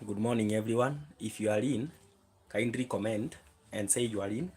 Good morning, everyone. If you are in, kindly comment and say you are in.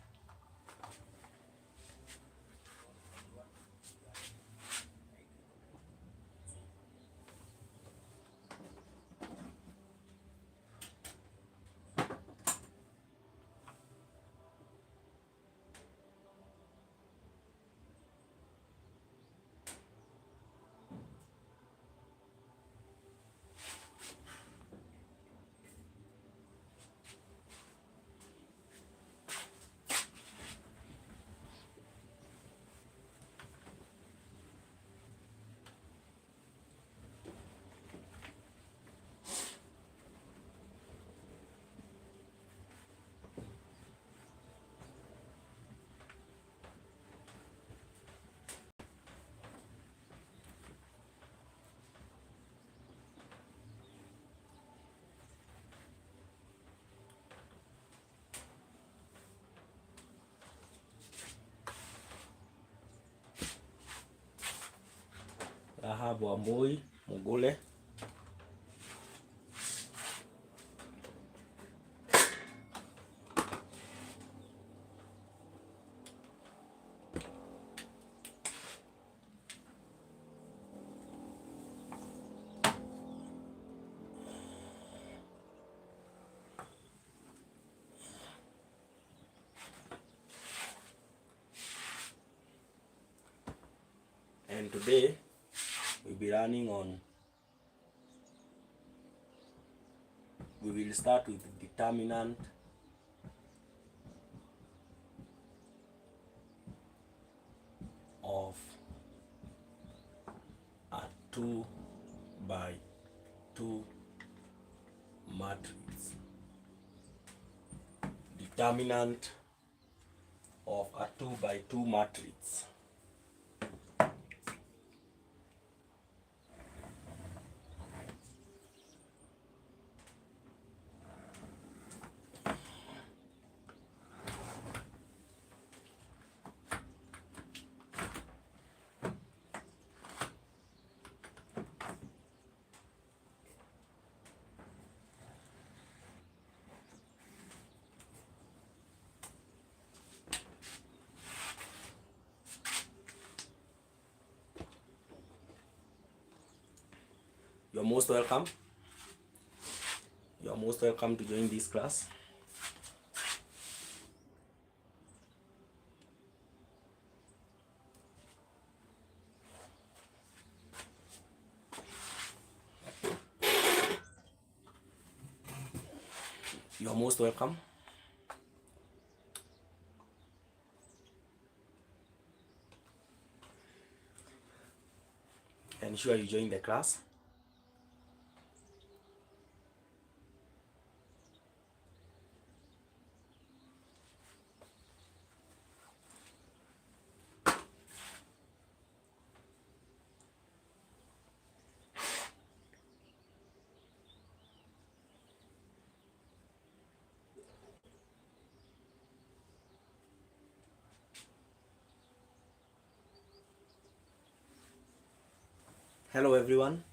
Rahab Wambui Mugule. And today we'll be running on, we will start with the determinant of a 2 by 2 matrix. Determinant of a 2 by 2 matrix. You're most welcome. You're most welcome to join this class. You're most welcome. Ensure you join the class. Hello everyone.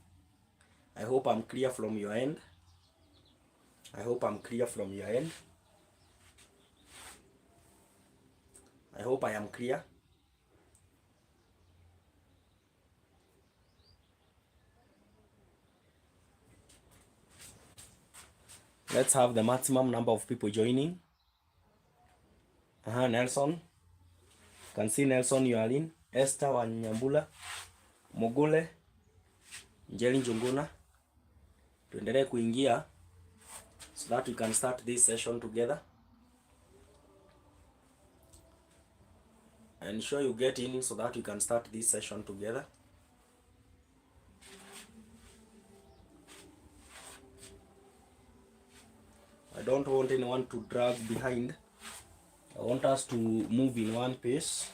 I hope I'm clear from your end. I hope I'm clear from your end. I hope I am clear. Let's have the maximum number of people joining. Nelson. Can see Nelson, you are in. Esther Wanyambula, Mogule, Njeli Njunguna. Tuendelee kuingia so that we can start this session together. Ensure you get in so that we can start this session together. I don't want anyone to drag behind. I want us to move in one pace.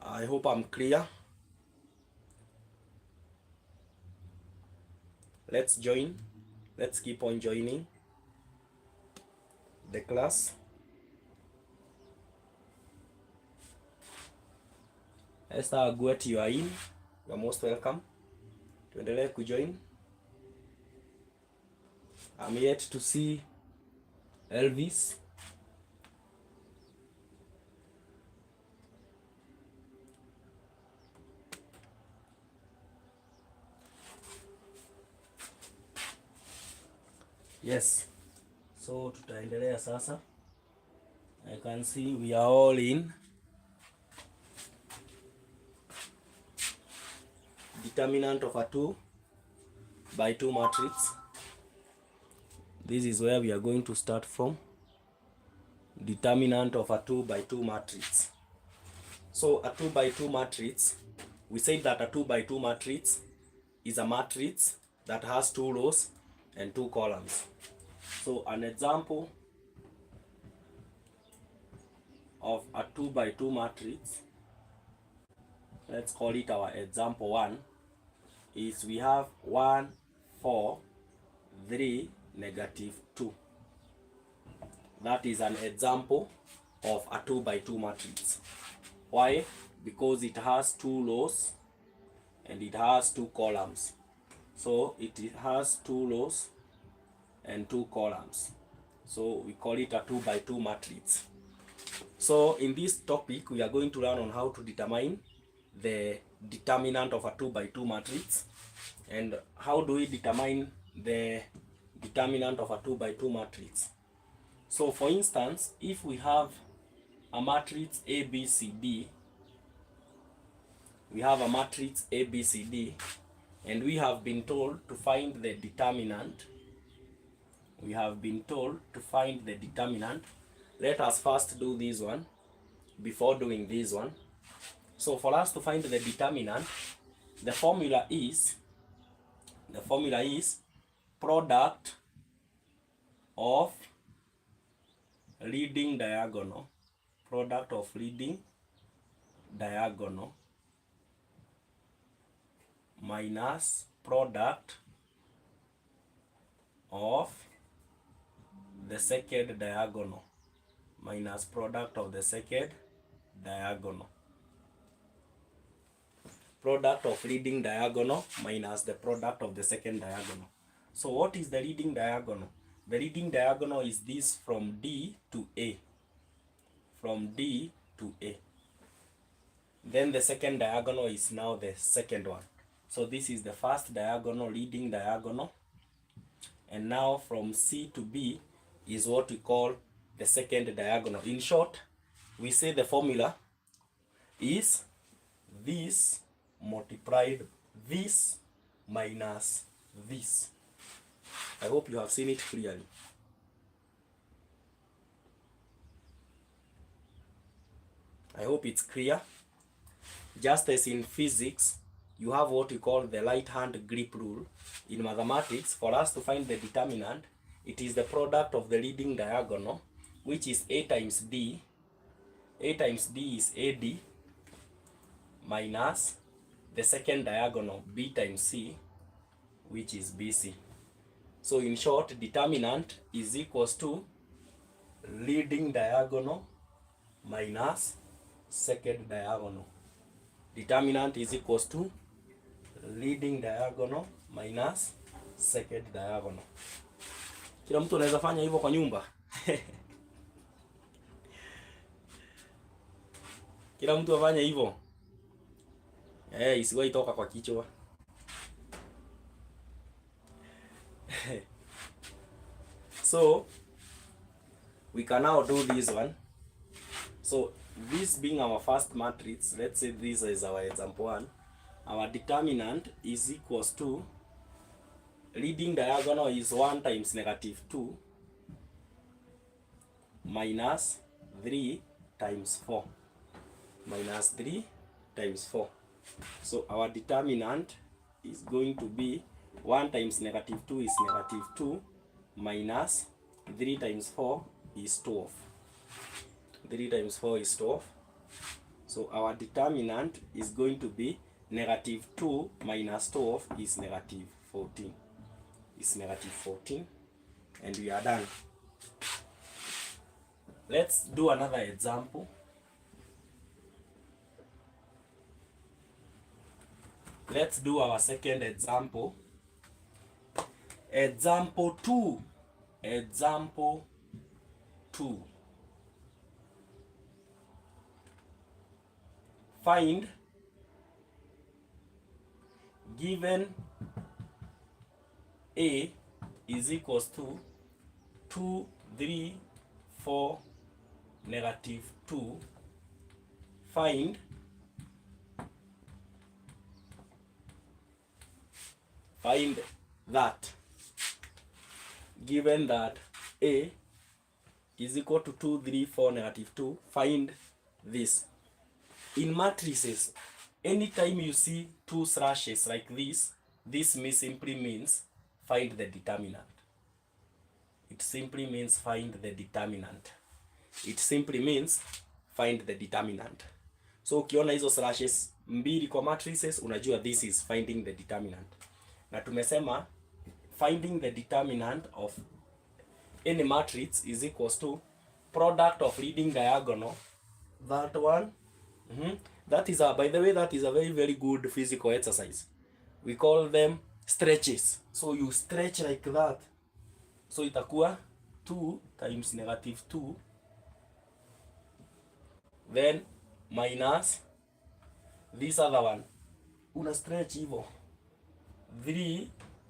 I hope I'm clear. Let's join. Let's keep on joining the class. Esther Agwet, you are in. You are most welcome. Tuendelee kujoin. I'm yet to see Elvis. Yes. So tutaendelea sasa. I can see we are all in. Determinant of a 2 by 2 matrix. This is where we are going to start from. Determinant of a 2 by 2 matrix. So a 2 by 2 matrix, we say that a 2 by 2 matrix is a matrix that has 2 rows and 2 columns. So an example of a 2 by 2 matrix, let's call it our example 1, is we have 1, 4, 3, -2. That is an example of a 2 by 2 matrix. Why? Because it has 2 rows and it has 2 columns. So it has 2 rows and 2 columns. So we call it a 2 by 2 matrix. So in this topic, we are going to learn on how to determine the determinant of a 2 by 2 matrix. And how do we determine the determinant of a 2 by 2 matrix? So for instance, if we have a matrix A, B, C, D, we have a matrix A, B, C, D, and we have been told to find the determinant. We have been told to find the determinant. Let us first do this one before doing this one. So for us to find the determinant, the formula is product of leading diagonal, product of leading diagonal minus product of the second diagonal minus product of the second diagonal. Product of leading diagonal minus the product of the second diagonal. So what is the leading diagonal? The leading diagonal is this from D to A. From D to A. Then the second diagonal is now the second one. So this is the first diagonal, leading diagonal. And now from C to B is what we call the second diagonal. In short, we say the formula is this multiplied this minus this. I hope you have seen it clearly. I hope it's clear. Just as in physics, you have what we call the right hand grip rule. In mathematics, for us to find the determinant, it is the product of the leading diagonal, which is A times D. A times D is AD minus the second diagonal, B times C, which is BC. So in short, determinant is equals to leading diagonal minus second diagonal. Determinant is equals to leading diagonal minus second diagonal. Kila mtu anaweza fanya hivyo kwa nyumba. Kila mtu afanye hivyo. Isiwahi toka kwa kichwa. So we can now do this one. So this being our first matrix, let's say this is our example 1. Our determinant is equals to leading diagonal is 1 times -2 minus 3 times 4 minus 3 times 4. So our determinant is going to be 1 times -2 is -2 minus 3 times 4 is 12. 3 times 4 is 12. So our determinant is going to be -2 minus 12 is -14. is negative 14, and we are done. Let's do another example. Let's do our second example. Example 2. Example 2. Find, given A is equals to 2, 3, 4, negative 2. Find that, given that A is equal to 2, 3, 4, negative 2, find this. In matrices, anytime you see two slashes like this simply means find the determinant. It simply means find the determinant. It simply means find the determinant. So ukiona hizo slashes mbili kwa matrices, unajua this is finding the determinant. Na tumesema finding the determinant of any matrix is equals to product of leading diagonal, that one. That is by the way, that is a very, very good physical exercise. We call them stretches. So you stretch like that. So itakuwa 2 times negative 2, then minus this other one. Una stretch hivyo 3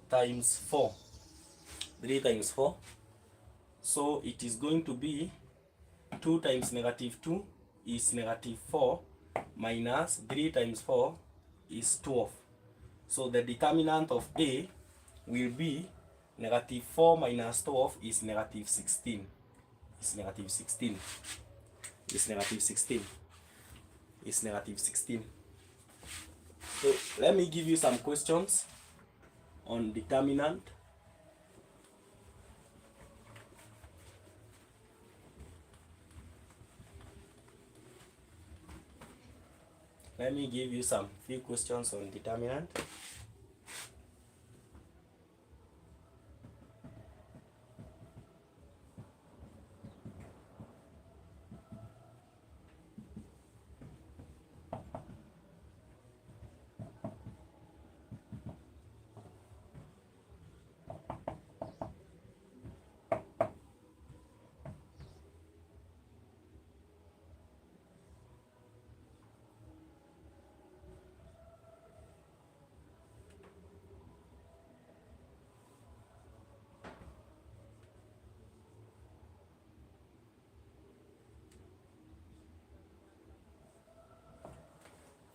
times 4. 3 times 4. So it is going to be 2 times negative 2 is negative 4 minus 3 times 4 is 12. So the determinant of A will be negative 4 minus 12 is negative 16. Is negative 16. Is negative 16. Is negative 16. So let me give you some questions on determinant. Let me give you some few questions on determinant.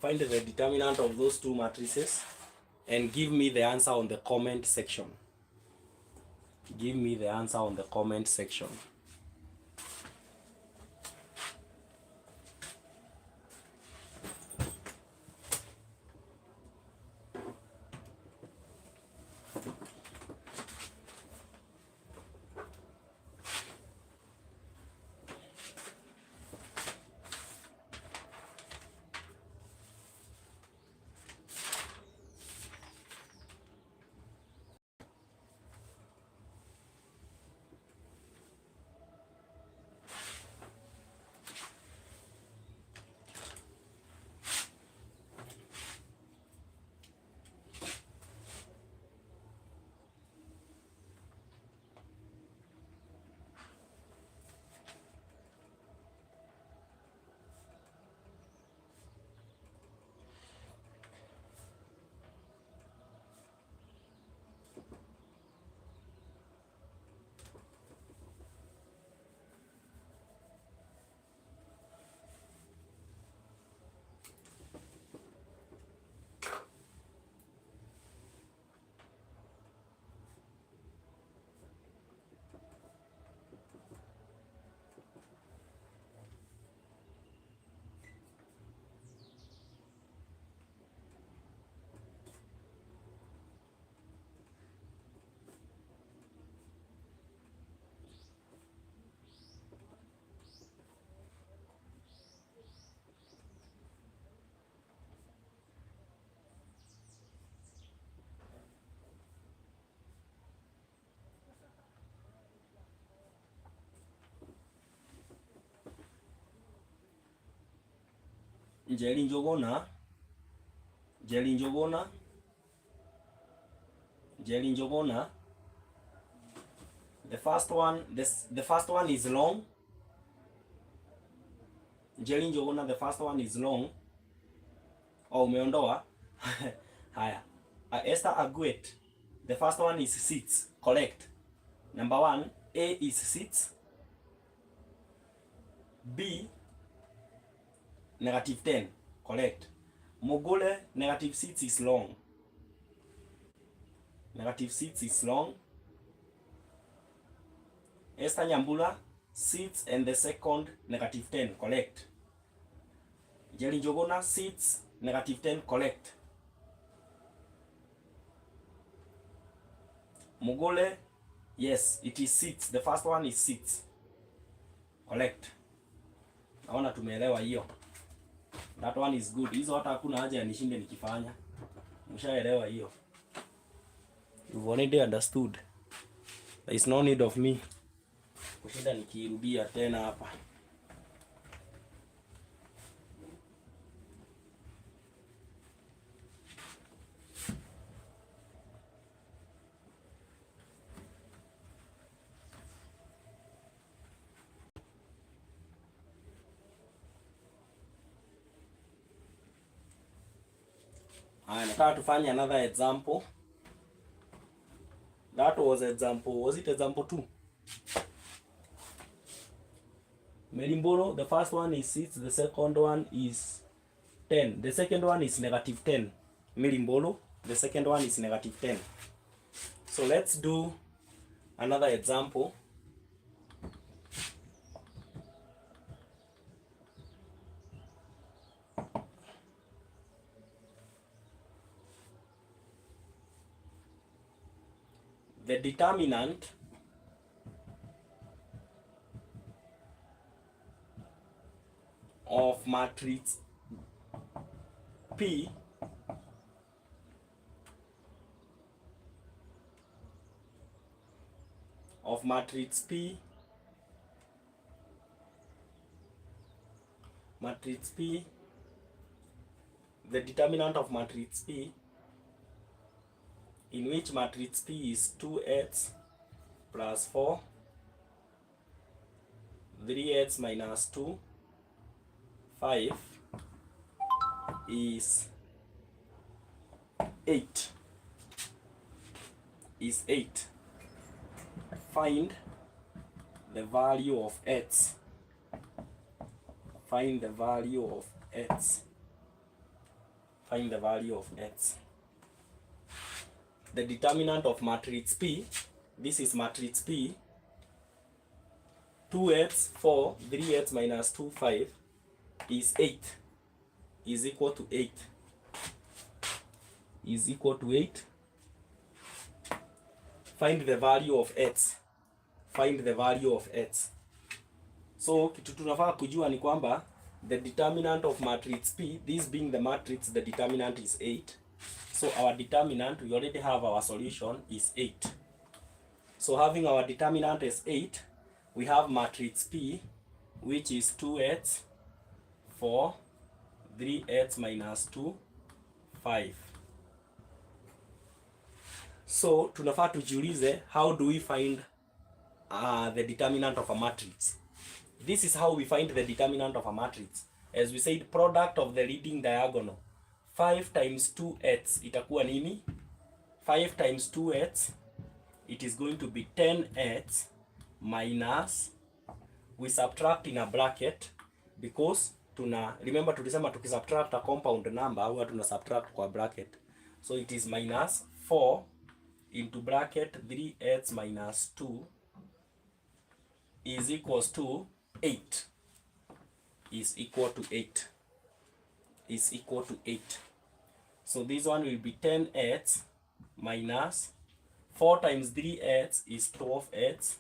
Find the determinant of those two matrices and give me the answer on the comment section. Give me the answer on the comment section. Njeri Njogona, Njeri Njogona, Njeri Njogona. The first one is long. Njeri Njogona, the first one is long. Oh, umeondoa. Haya. Esther Agwet, the first one is seats. Correct. Number 1, A is seats. B, -10. Correct. Mogule, -6 is long. -6 is long. Esther Nyambula, seats and the second -10. Correct. Njeri Njogona, seats, -10. Correct. Mogule, yes, it is seats. The first one is seats. Correct. Naona tumeelewa hiyo. That one is good. Hizo hata hakuna haja ya nishinde nikifanya. Mshaelewa hiyo. You've already understood. There is no need of me kushinda nikirudia tena hapa. Nataka tufanye another example. That was example. Was it example 2? Melimbolo, the first one is 6, the second one is 10. The second one is -10. Melimbolo, the second one is -10. So let's do another example. The determinant of matrix P the determinant of matrix P, in which matrix P is 2x plus 4, 3x minus 2, 5 is 8. Find the value of x. Find the value of x. Find the value of x. The determinant of matrix P, this is matrix P, 2x, 4, 3x minus 2, 5, is 8, is equal to 8, is equal to 8. Find the value of x. Find the value of x. So kitu tunafaa kujua ni kwamba the determinant of matrix P, this being the matrix, the determinant is 8. So our determinant, we already have our solution, is 8. So having our determinant as 8, we have matrix P, which is 2x, 4, 3x minus 2, 5. So tunafaa tujiulize, how do we find the determinant of a matrix? This is how we find the determinant of a matrix. As we said, product of the leading diagonal. 5 times 2x itakuwa nini? 5 times 2x, it is going to be 10x minus, we subtract in a bracket because remember tulisema tukisubtract a compound number huwa tuna subtract kwa bracket. So it is minus 4 into bracket 3x minus 2 is equals to 8. Is equal to 8. Is equal to 8. So this one will be 10x minus 4 times 3x is 12x.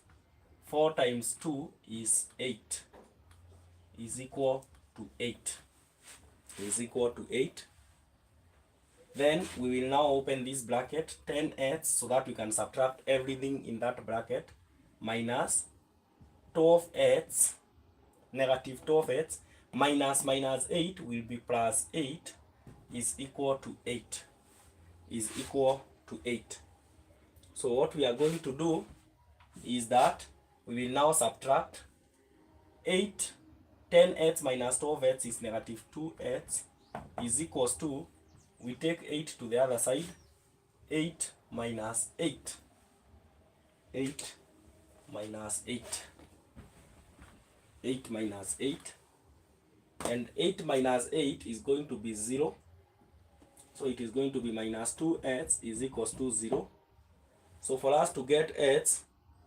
4 times 2 is 8. Is equal to 8. Is equal to 8. Then we will now open this bracket 10x so that we can subtract everything in that bracket minus 12x, negative 12x minus minus 8 will be plus 8 is equal to 8. Is equal to 8. So what we are going to do is that we will now subtract 8. 10x minus 12x is negative 2x is equals to, we take 8 to the other side, 8 minus 8. 8 minus 8. 8 minus 8. And 8 minus 8 is going to be 0. So it is going to be minus 2x is equals to 0. So for us to get x,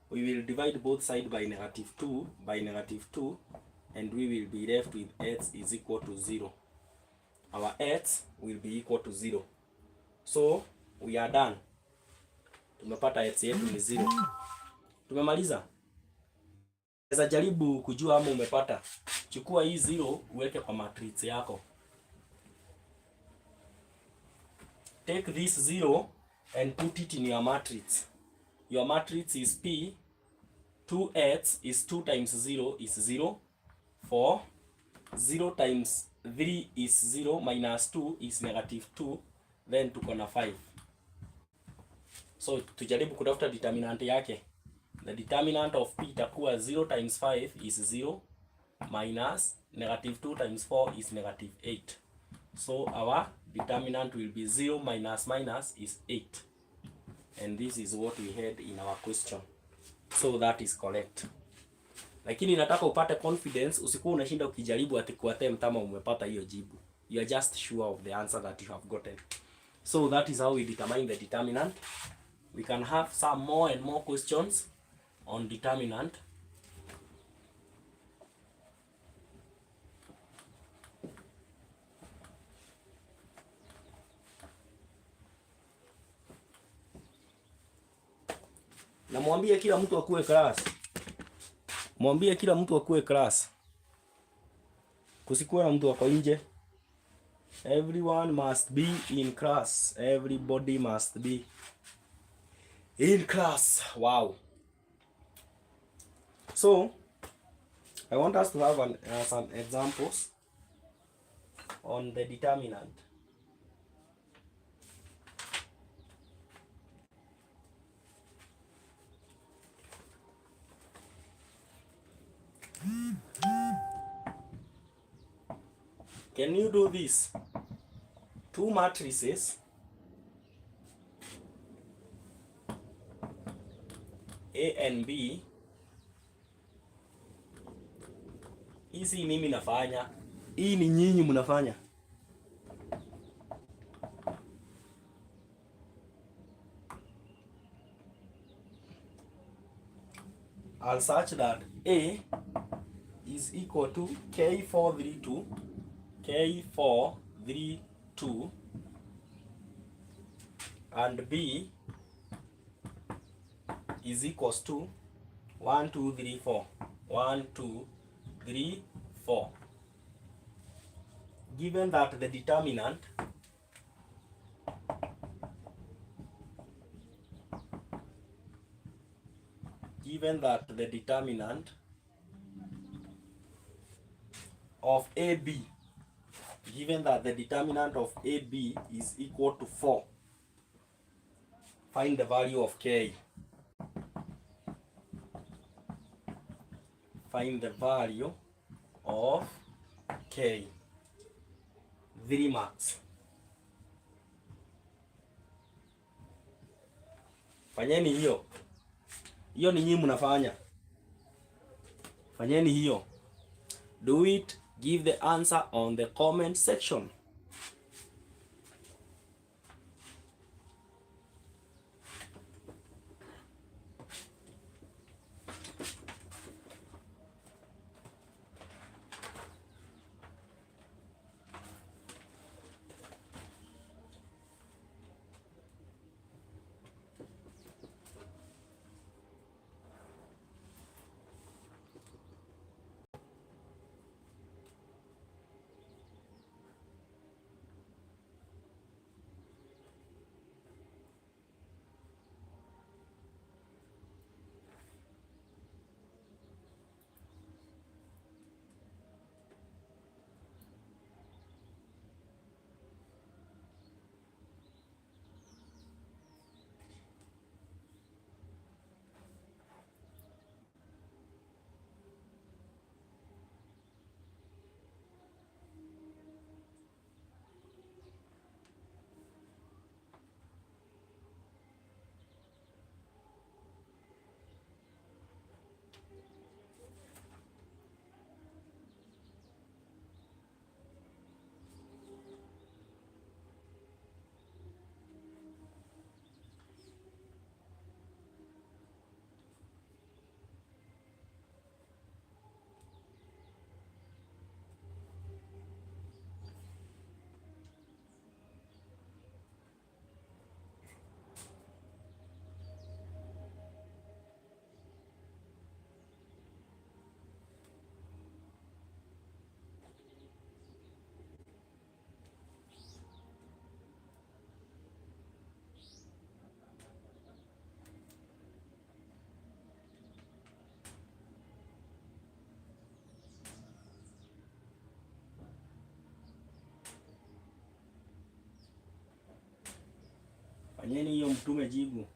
we will divide both sides by negative 2 by negative 2, and we will be left with x is equal to 0. Our x will be equal to 0. So we are done. Tumepata x yetu ni 0. Tumemaliza. Unaweza jaribu kujua ama umepata. Chukua hii 0 uweke kwa matrix yako. Take this 0 and put it in your matrix. Your matrix is P. 2x is 2 times 0 is 0. 4. 0 times 3 is 0 minus 2 is negative 2. Then tuko na 5. So tujaribu kutafuta determinant yake. The determinant of P itakuwa 0 times 5 is 0 minus negative 2 times 4 is negative 8. So our determinant will be 0 minus minus is 8. And this is what we had in our question. So that is correct. Lakini nataka upate confidence, usikuwa unashinda ukijaribu ati kuattempt kama umepata hiyo jibu. You are just sure of the answer that you have gotten. So that is how we determine the determinant. We can have some more and more questions on determinant. Na mwambie kila mtu akuwe class. Mwambie kila mtu akuwe class. Kusikuwa na mtu wako nje. Everyone must be in class. Everybody must be in class. Wow. So, I want us to have some examples on the determinant. Can you do this? Two matrices A and B. Hizi mimi nafanya. Hii ni nyinyi mnafanya. I'll search that A is equal to K432 K432 and B is equals to 1 2 3 4 1 2 3 4. Given that the determinant of AB, given that the determinant of AB is equal to 4, find the value of K. Find the value of K. 3 marks. Fanyeni hiyo. Hiyo ni nyinyi mnafanya. Fanyeni hiyo. Do it. Give the answer on the comment section. Fanyeni hiyo mtume jibu.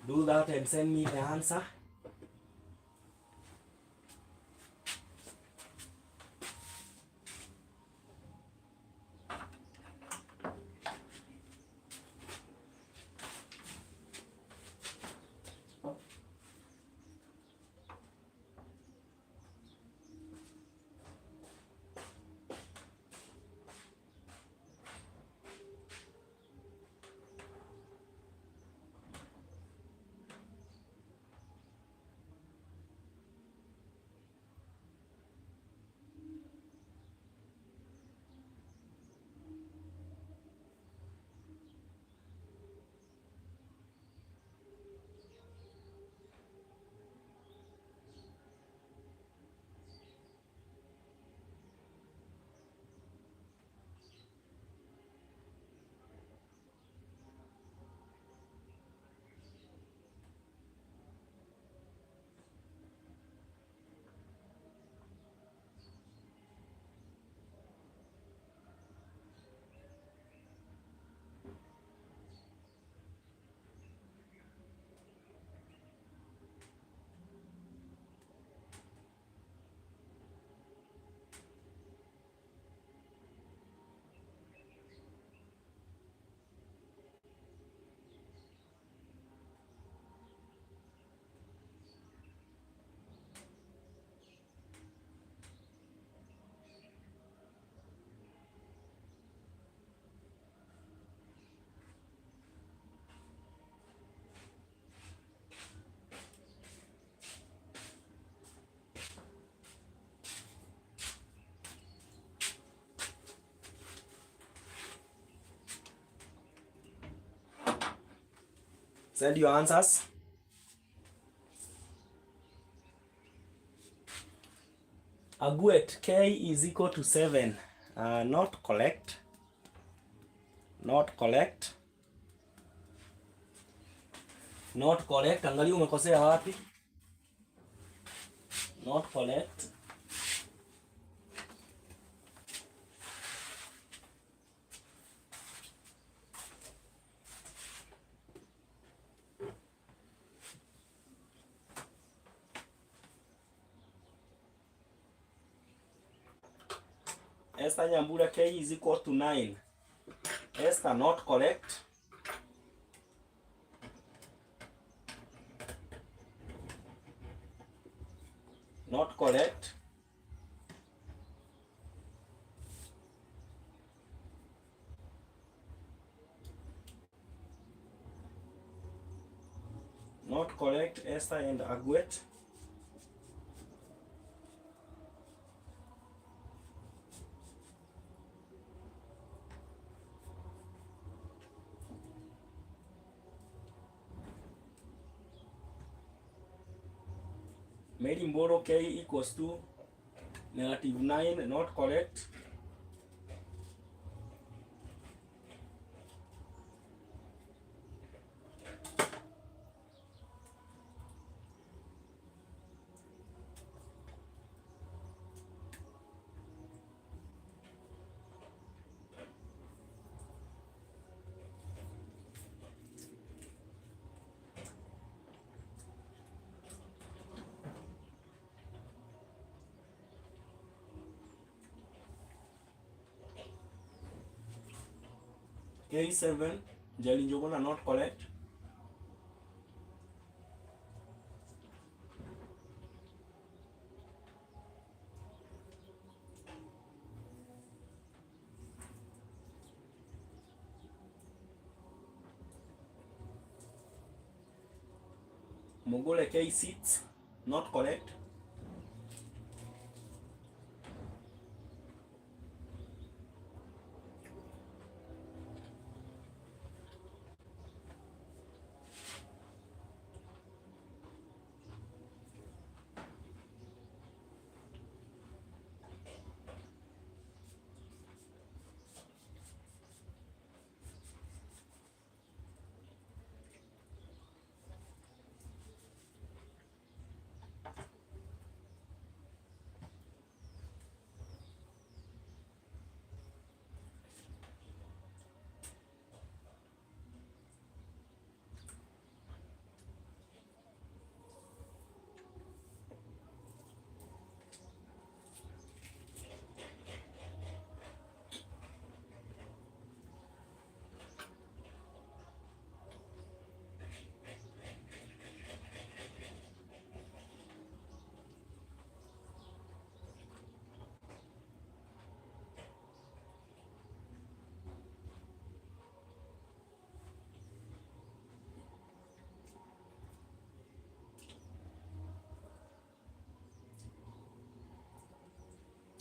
Do that and send me the answer. Send your answers. Aguet, K is equal to 7. Not correct. Not correct. Not correct. Angalia umekosea wapi? Not correct. Esther Nyambura, K is equal to 9. Esther, not correct. Not correct. Not correct, Esther and Aguet. Made Mboro, K equals to -9. Not correct. K7, Jelly Jogona, not correct. Mogule K seats not correct.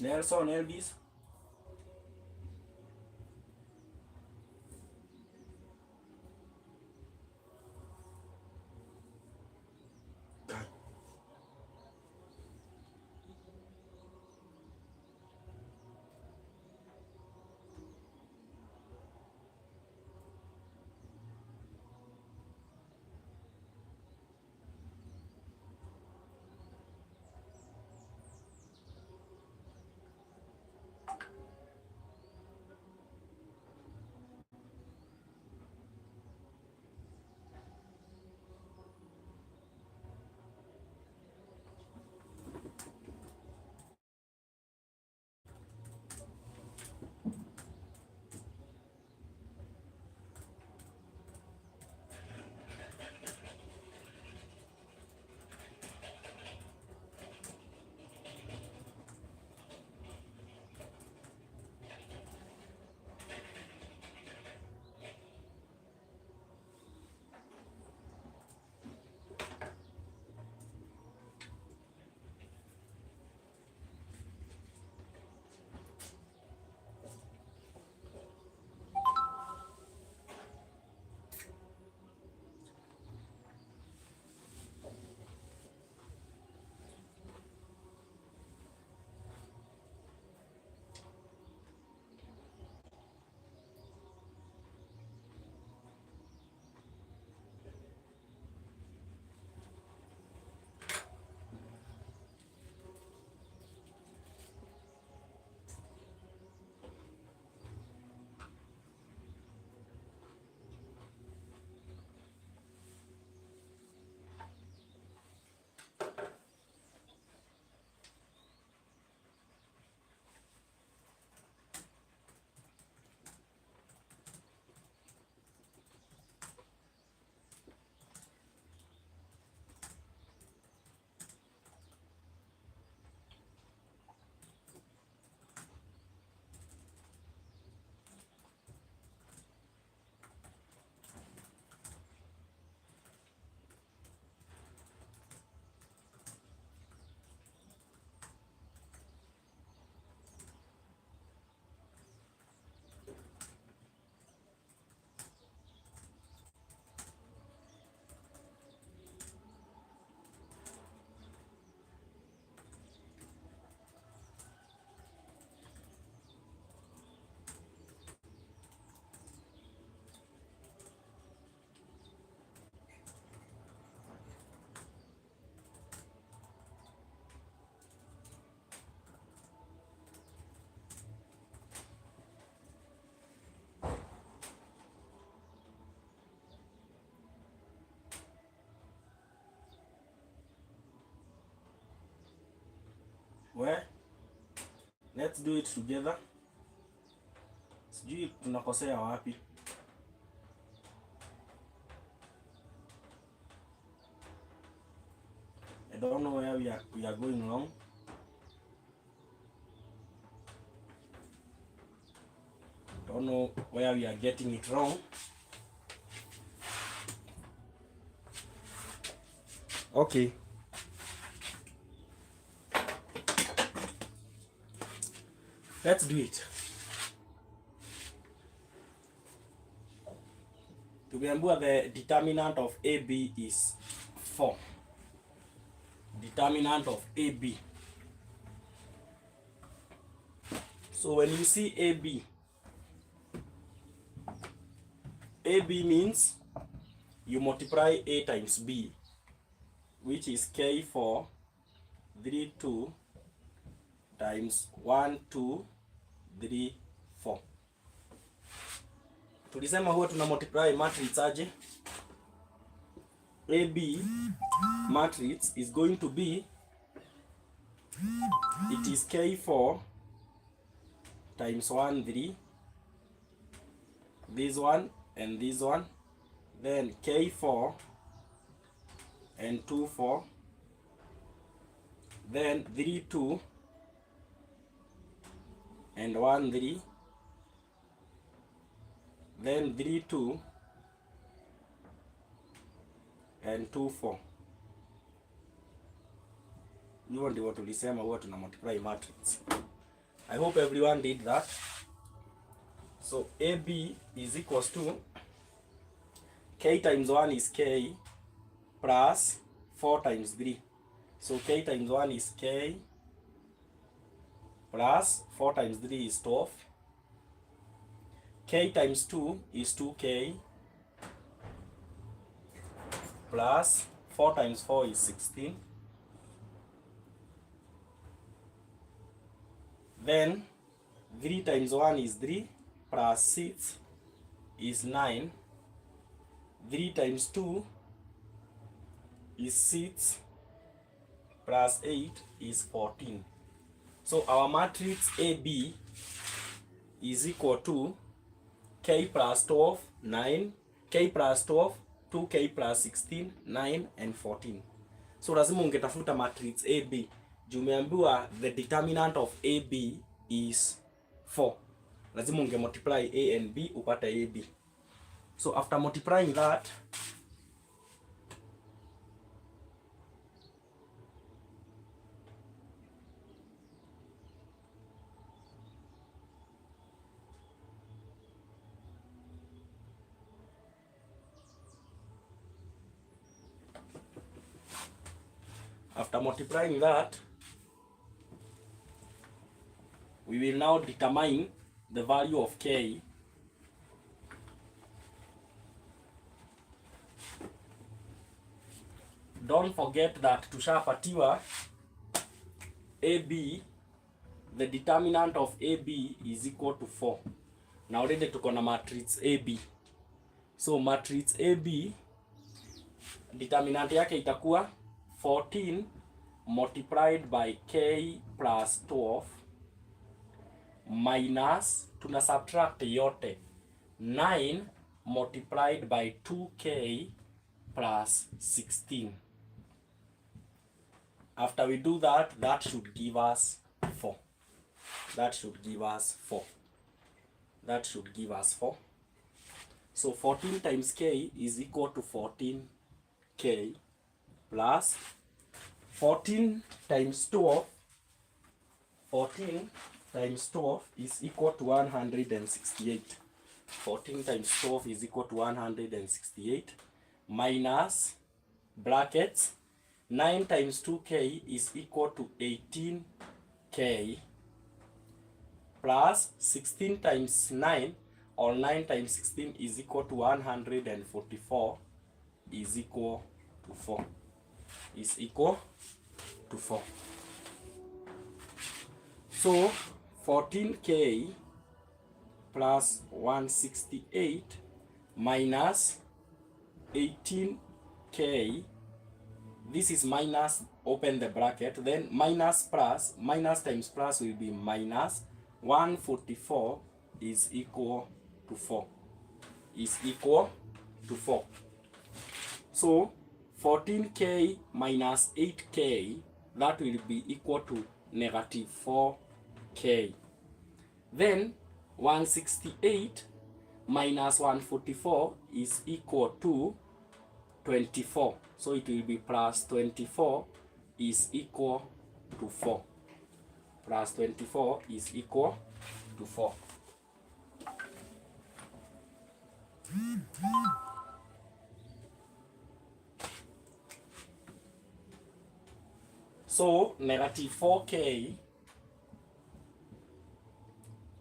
Nelson Elvis. Well, let's do it together. Sijui tunakosea wapi. I don't know where we are going wrong. Don't know where we are getting it wrong. Okay. Let's do it. Tumeambiwa the determinant of AB is 4. Determinant of AB. So when you see AB means you multiply A times B, which is K 4, 3, 2 times 1, 2, 3, 4. Tulisema huwa tuna multiply matrix aje? AB matrix is going to be, it is K4 times 1, 3, this one and this one, then K4 and 2, 4, then 3, 2 and 1, 3, then 3, 2 and 2, 4. Hivyo ndivyo tulisema huwa tuna multiply matrix. I hope everyone did that. So AB is equals to K times 1 is K plus 4 times 3. So K times 1 is K plus 4 times 3 is 12. K times 2 is 2K plus 4 times 4 is 16. Then 3 times 1 is 3 plus 6 is 9. 3 times 2 is 6 plus 8 is 14. So our matrix AB is equal to K plus 12, 9, K plus 12, 2K plus 16, 9 and 14. So lazima ungetafuta matrix AB. Jumeambiwa the determinant of AB is 4. Lazima unge multiply A and B upate AB. So after multiplying that, we will now determine the value of K don't forget that tushapatiwa AB, the determinant of AB is equal to 4. Na already tuko na matrix AB. So matrix AB determinant yake itakuwa 14 multiplied by K plus 12 minus, tuna subtract yote, 9 multiplied by 2K plus 16. After we do that, that should give us 4. That should give us 4. That should give us 4. So 14 times K is equal to 14K plus 14 times 12. 14 times 12 is equal to 168. 14 times 12 is equal to 168 minus brackets 9 times 2K is equal to 18K plus 16 times 9 or 9 times 16 is equal to 144 is equal to 4. Is equal to 4. So 14K plus 168 minus 18K, this is minus, open the bracket, then minus plus, minus times plus will be minus 144 is equal to 4. Is equal to 4. So 14K minus 8K, that will be equal to negative 4K. Then 168 minus 144 is equal to 24. So it will be plus 24 is equal to 4. Plus 24 is equal to 4. So negative 4k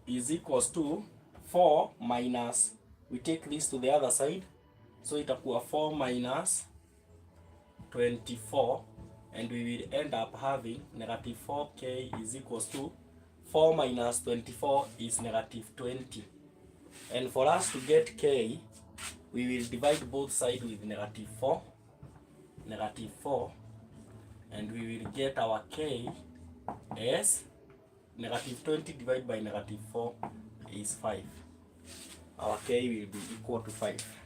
is equals to 4 minus, we take this to the other side, so itakuwa 4 minus 24, and we will end up having negative 4k is equals to 4 minus 24 is negative 20. And for us to get k, we will divide both sides with negative 4, and we will get our k as negative 20 divided by negative 4 is 5. Our k will be equal to 5.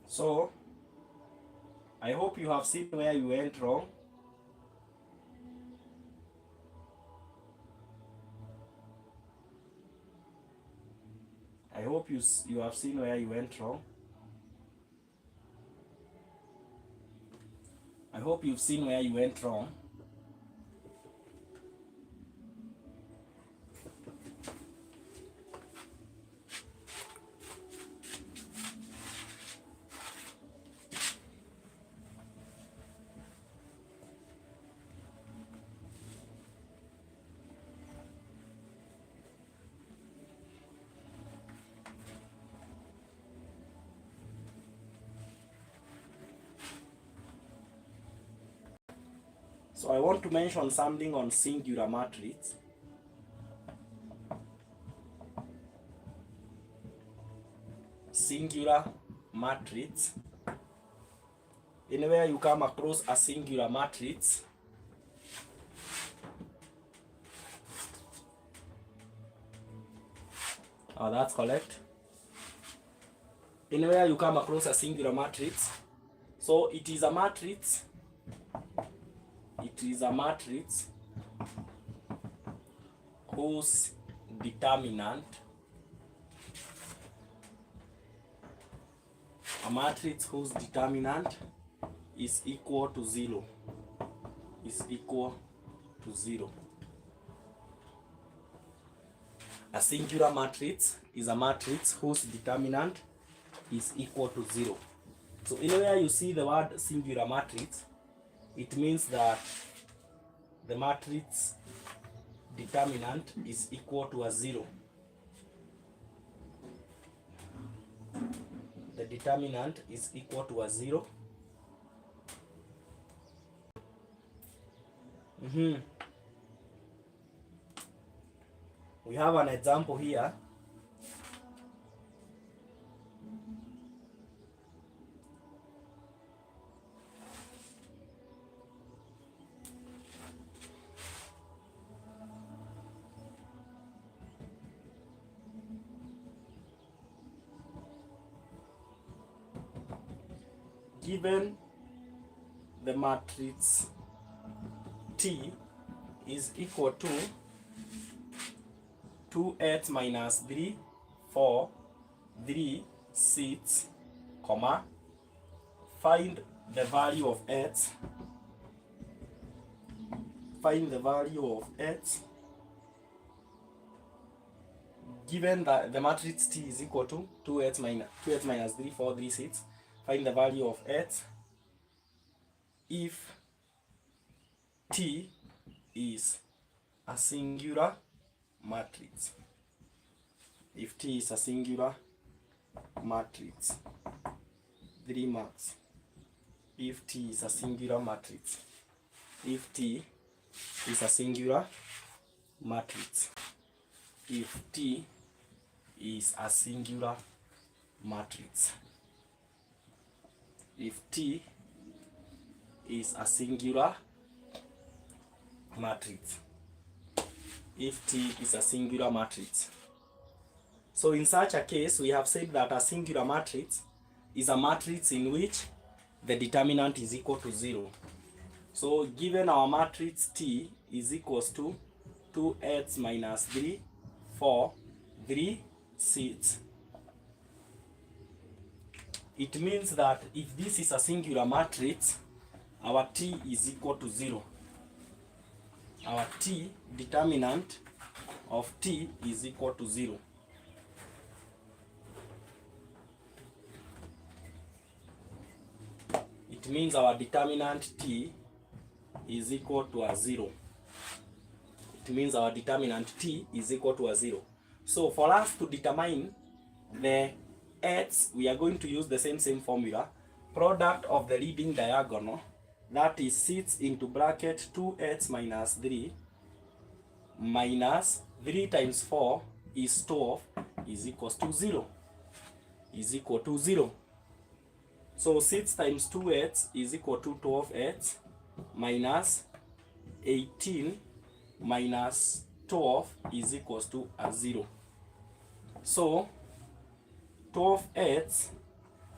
So, I hope you have seen where you went wrong. I hope you have seen where you went wrong. I hope you've seen where you went wrong. So I want to mention something on singular matrix. Singular matrix. Anywhere you come across a singular matrix, oh, that's correct. Anywhere you come across a singular matrix, so it is a matrix. It is a matrix whose determinant, is equal to 0. Is equal to 0. A singular matrix is a matrix whose determinant is equal to 0. So anywhere you see the word singular matrix, it means that the matrix determinant is equal to a 0. The determinant is equal to a 0. We have an example here. Given the matrix T is equal to 2x minus 3, 4, 3, 6, comma, find the value of x. Find the value of x. Given that the matrix T is equal to 2x minus 3, 4, 3, 6, find the value of x if T is a singular matrix. If T is a singular matrix. 3 marks. If T is a singular matrix. If T is a singular matrix if T is a singular matrix. If T is a singular matrix. If T is a singular matrix. So in such a case, we have said that a singular matrix is a matrix in which the determinant is equal to 0. So given our matrix T is equals to 2x minus 3, 4, 3, 6. It means that if this is a singular matrix, our T is equal to 0. Our T, determinant of T is equal to 0. It means our determinant T is equal to a 0. It means our determinant T is equal to a 0. So for us to determine the x, we are going to use the same formula. Product of the leading diagonal, that is 6 into bracket 2x minus 3 minus 3 times 4 is 12 is equals to 0. Is equal to 0. So 6 times 2x is equal to 12x minus 18 minus 12 is equals to a 0. So 12x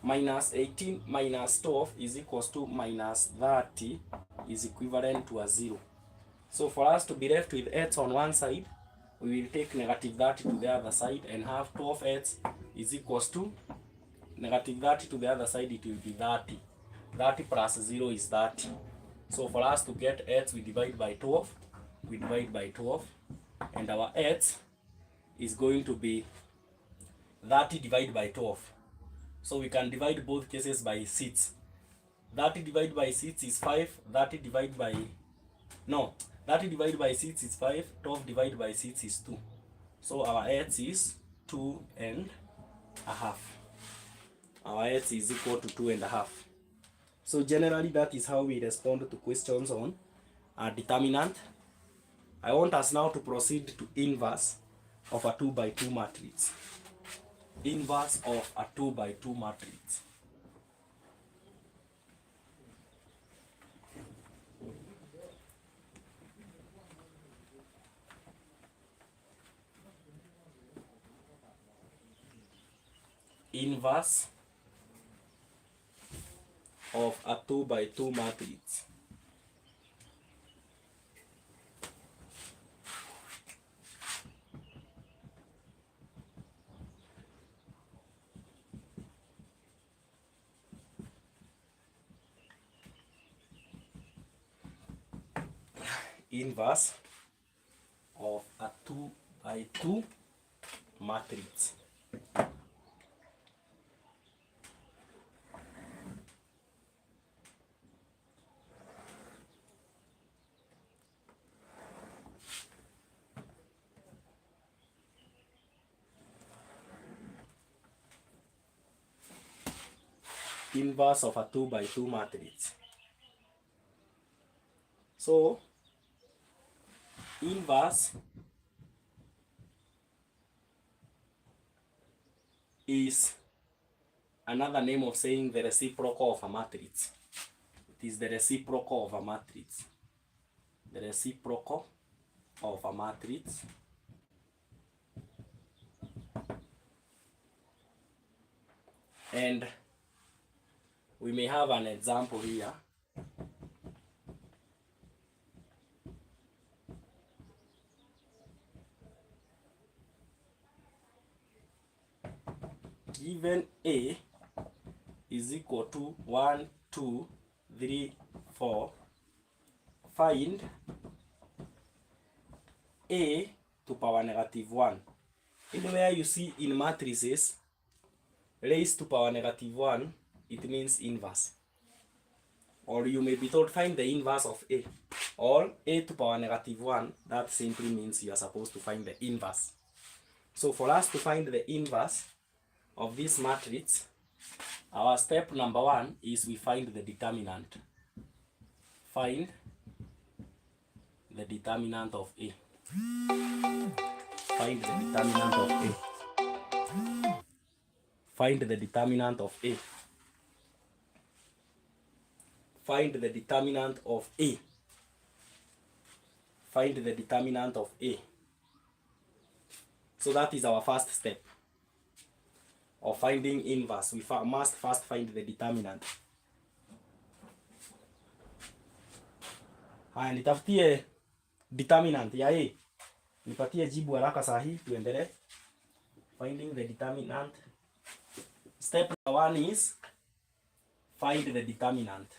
minus 18 minus 12 is equals to minus 30 is equivalent to a 0. So for us to be left with x on one side, we will take negative 30 to the other side and have 12x is equals to negative 30 to the other side, it will be 30. 30 plus 0 is 30. So for us to get x, we divide by 12. We divide by 12. And our x is going to be 30 divided by 12. So we can divide both cases by 6. 30 divided by 6 is 5. 30 divided by... No. 30 divided by 6 is 5. 12 divided by 6 is 2. So our x is 2.5. Our x is equal to 2.5. So generally that is how we respond to questions on a determinant. I want us now to proceed to inverse of a 2 by 2 matrix. Inverse of a 2 by 2 matrix. Inverse of a 2 by 2 matrix. Inverse of a 2 by 2 matrix. Inverse of a 2 by 2 matrix. So inverse is another name of saying the reciprocal of a matrix. It is the reciprocal of a matrix. The reciprocal of a matrix. And we may have an example here. Given A is equal to 1, 2, 3, 4, find A to power negative 1. Anywhere you see in matrices raised to power negative 1, it means inverse. Or you may be told find the inverse of A. Or A to power negative 1, that simply means you are supposed to find the inverse. So for us to find the inverse of this matrix, our step number 1 is we find the determinant. Find the determinant of A. Find the determinant of A. Find the determinant of A. Find the determinant of A. Find the determinant of A. So that is our first step of finding inverse. We must first find the determinant. Haya, nitafutie determinant ya A. Nipatie jibu haraka saa hii tuendelee. Finding the determinant. Step number 1 is find the determinant.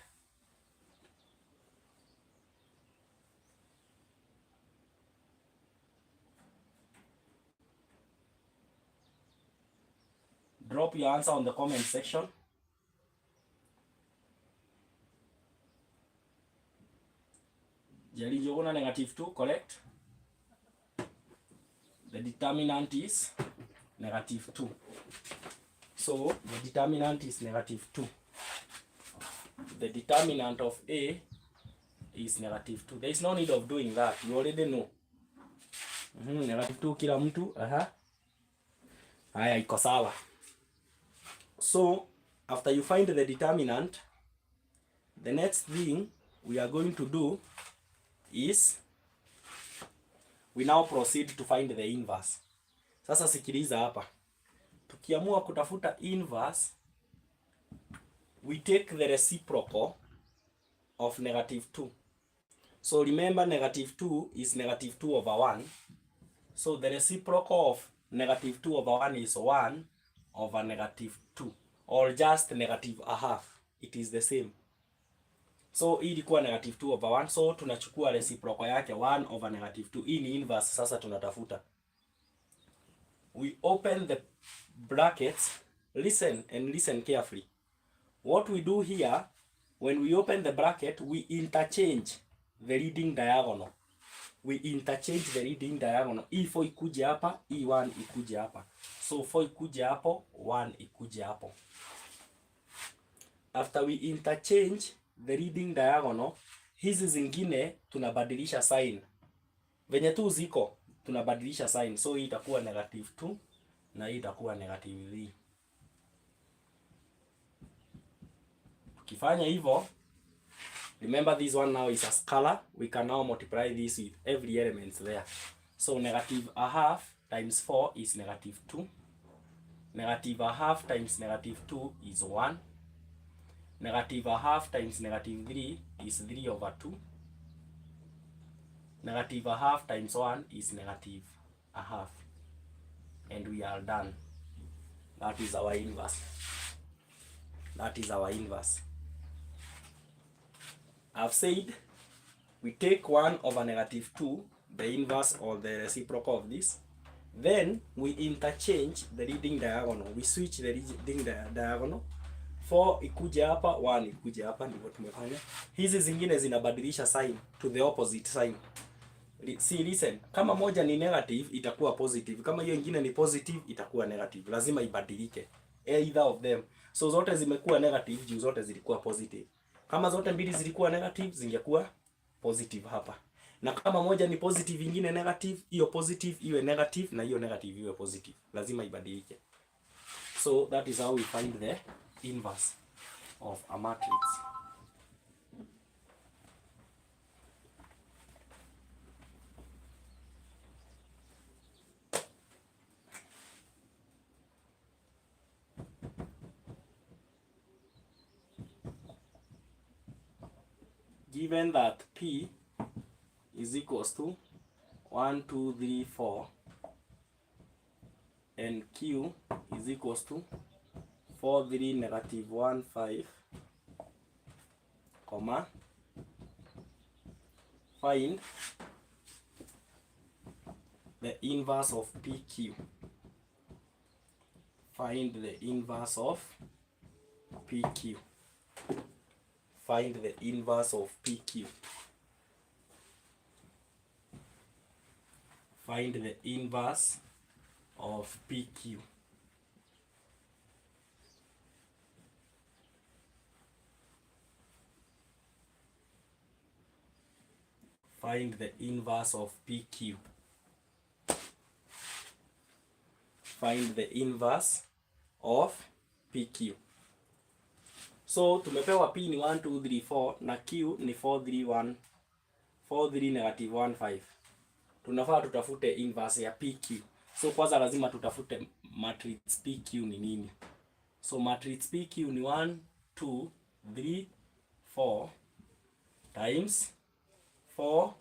Drop your answer on the comment section. Jelly Jogona -2, correct? The determinant is -2. So the determinant is -2. The determinant of A is -2. There is no need of doing that. You already know. -2 kila mtu. Haya, iko sawa. So after you find the determinant, the next thing we are going to do is we now proceed to find the inverse. Sasa sikiliza hapa. Tukiamua kutafuta inverse, we take the reciprocal of -2. So remember, -2 is -2 over 1. So the reciprocal of -2 over 1 is 1 over -2, or just -1/2. It is the same. So hii ilikuwa -2 over 1. So tunachukua reciprocal yake 1 over -2. Hii ni inverse sasa tunatafuta. We open the brackets. Listen and listen carefully. What we do here, when we open the bracket, we interchange the leading diagonal. We interchange the leading diagonal. Hii 4 ikuje hapa, hii 1 ikuje hapa. So 4 ikuje hapo, 1 ikuje hapo. After we interchange the leading diagonal, hizi zingine tunabadilisha sign. Venye tu ziko tunabadilisha sign. So hii itakuwa -2 na hii itakuwa -3. Ukifanya hivyo, remember this one now is a scalar. We can now multiply this with every element there. So -1/2 times 4 is -2. -1/2 times -2 is 1. -1/2 times -3 is 3 over 2. -1/2 times 1 is -1/2. And we are done. That is our inverse. That is our inverse. I've said we take 1 over -2, the inverse or the reciprocal of this. Then we interchange the leading diagonal. We switch the leading diagonal. 4 ikuje hapa, 1 ikuje hapa, ndivyo tumefanya. Hizi zingine zinabadilisha sign to the opposite sign. See, listen. Kama moja ni negative itakuwa positive. Kama hiyo nyingine ni positive itakuwa negative. Lazima ibadilike. Either of them. So zote zimekuwa negative juu zote zilikuwa positive. Kama zote mbili zilikuwa negative zingekuwa positive hapa. Na kama moja ni positive nyingine negative, hiyo positive iwe negative na hiyo negative iwe positive. Lazima ibadilike. So that is how we find the inverse of a matrix. Given that P is equals to 1, 2, 3, 4 and Q is equals to 4, 3, -1, 5, comma, find the inverse of PQ. Find the inverse of PQ. Find the inverse of PQ. Find the inverse of PQ. Find the inverse of PQ. find the inverse of PQ. So tumepewa P ni 1 2 3 4 na Q ni 4 3 1 4 3 negative 1 5. Tunafaa tutafute inverse ya PQ. So kwanza lazima tutafute matrix PQ ni nini. So matrix PQ ni 1 2 3 4 times 4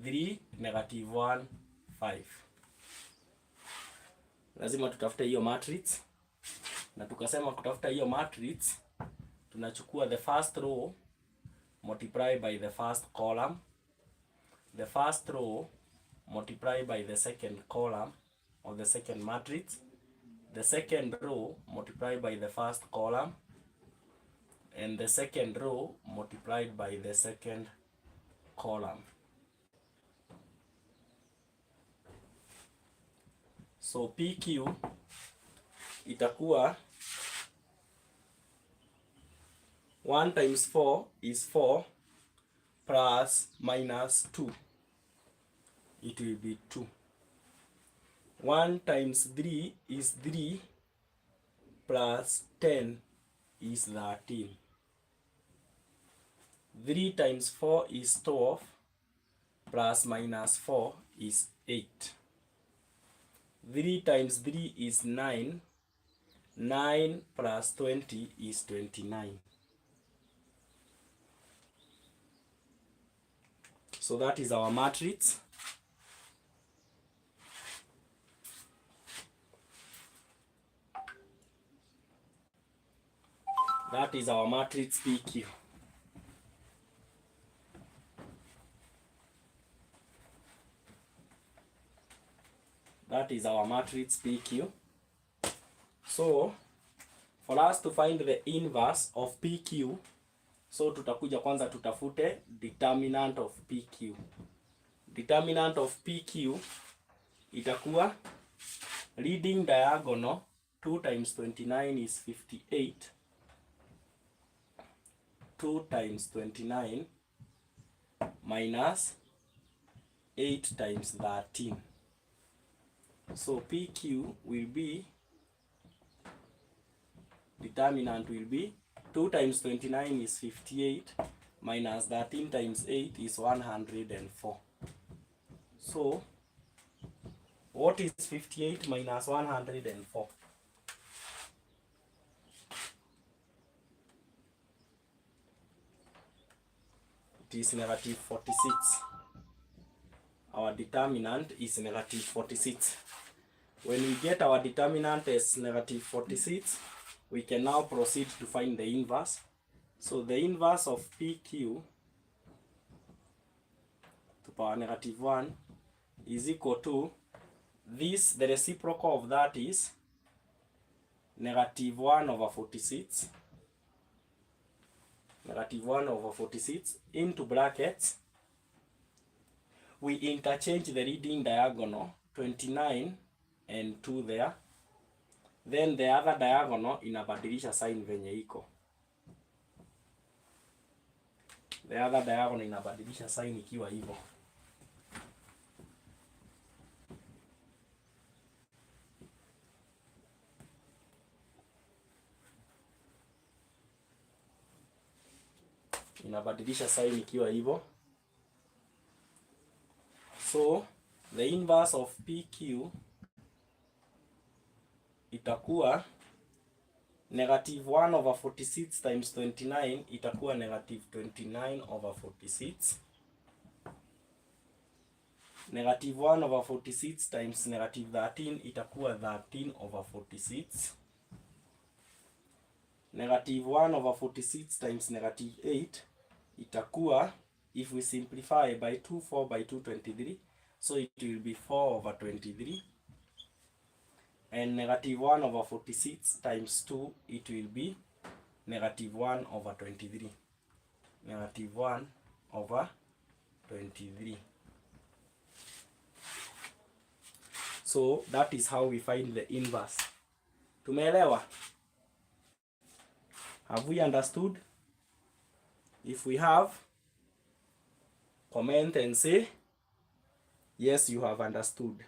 3 negative 1 5. Lazima tutafute hiyo matrix, na tukasema kutafuta hiyo matrix tunachukua the first row multiply by the first column, the first row multiply by the second column or the second matrix, the second row multiplied by the first column, and the second row multiplied by the second column. So PQ itakuwa 1 times 4 is 4 plus minus 2. It will be 2. 1 times 3 is 3 plus 10 is 13. 3 times 4 is 12 plus minus 4 is 8. 3 times 3 is 9. 9 plus 20 is 29. So that is our matrix. That is our matrix PQ. That is our matrix PQ. So for us to find the inverse of PQ, so tutakuja kwanza tutafute determinant of PQ. Determinant of PQ itakuwa leading diagonal 2 times 29 is 58. 2 times 29 minus 8 times 13. So PQ will be, determinant will be 2 times 29 is 58 minus 13 times 8 is 104. So what is 58 minus 104? It is negative 46. Our determinant is negative 46. When we get our determinant as negative 46, we can now proceed to find the inverse. So the inverse of PQ to power negative 1 is equal to this, the reciprocal of that is negative 1 over 46. Negative 1 over 46 into brackets. We interchange the leading diagonal 29 and 2 there. Then the other diagonal inabadilisha sign venye iko. The other diagonal inabadilisha sign ikiwa hivyo. Inabadilisha sign ikiwa hivyo. So the inverse of PQ itakuwa negative 1 over 46 times 29 itakuwa negative 29 over 46. Negative 1 over 46 times negative 13 itakuwa 13 over 46. Negative 1 over 46 times negative 8 itakuwa, if we simplify by 2, 4 by 2, 23. So it will be 4 over 23. And negative 1 over 46 times 2, it will be negative 1 over 23. Negative 1 over 23. So that is how we find the inverse. Tumeelewa? Have we understood? If we have, comment and say, yes, you have understood.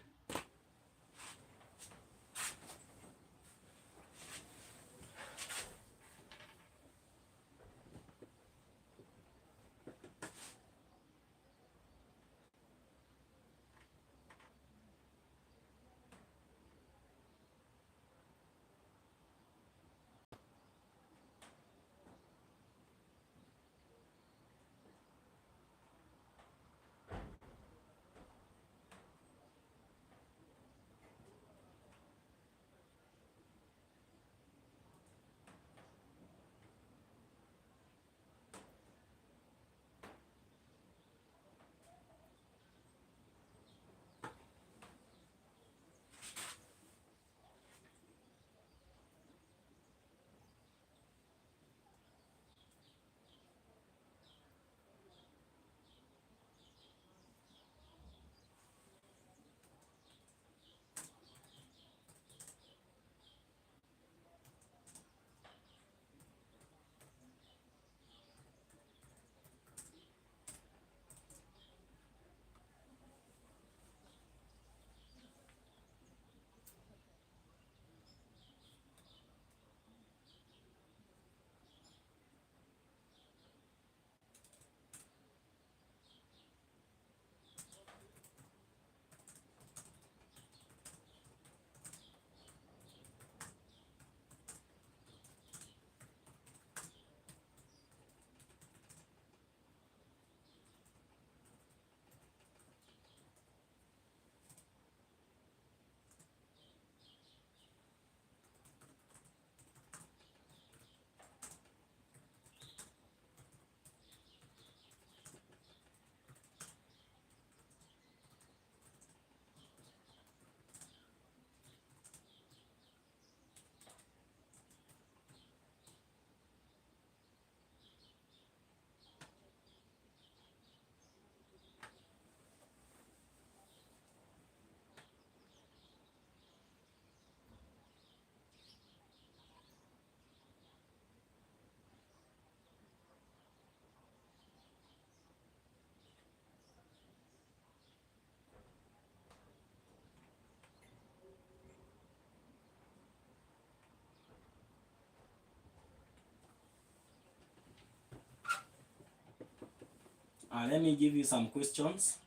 Let me give you some questions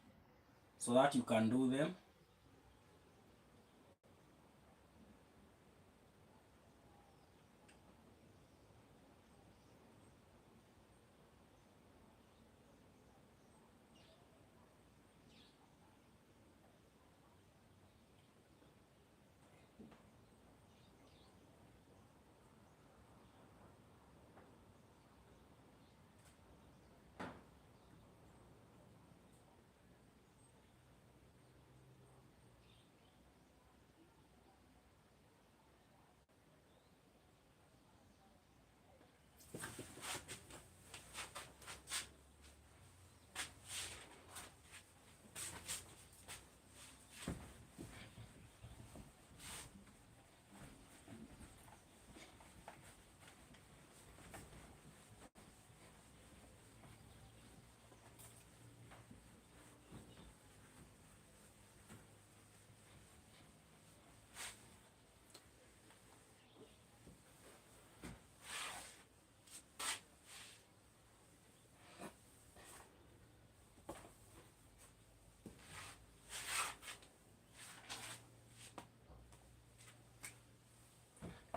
so that you can do them.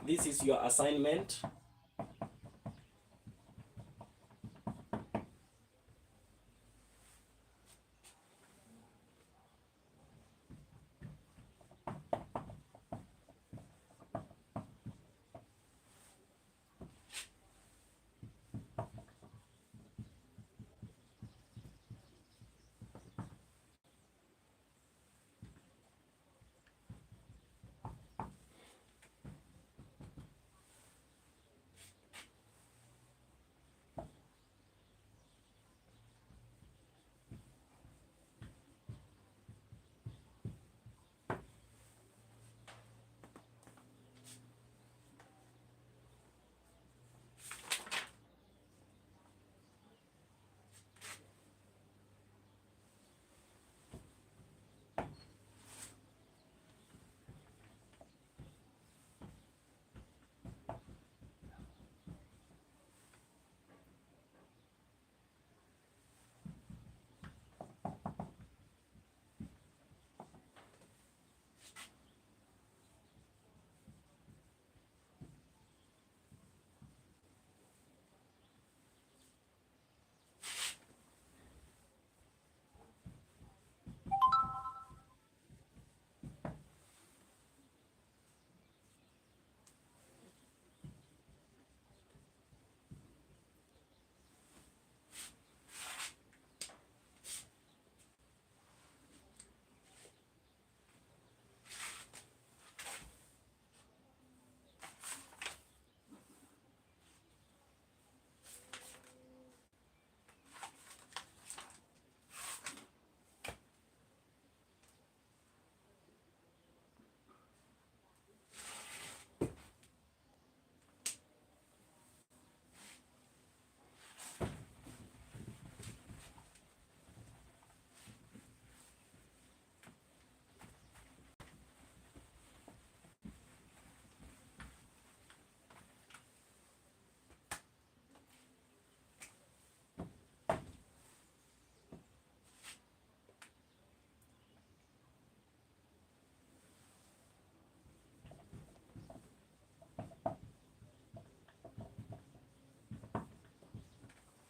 This is your assignment.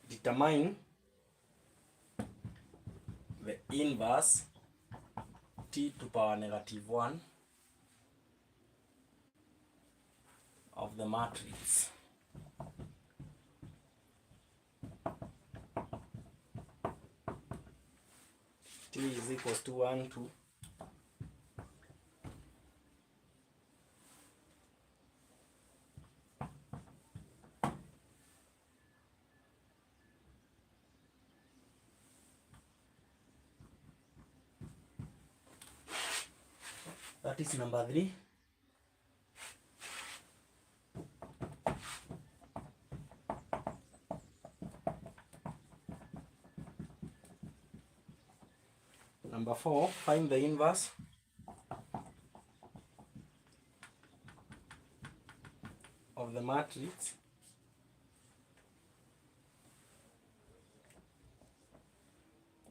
Determine the inverse t to power -1 of the matrix. T is equals to 1, 2. That is number 3. Number 4, find the inverse of the matrix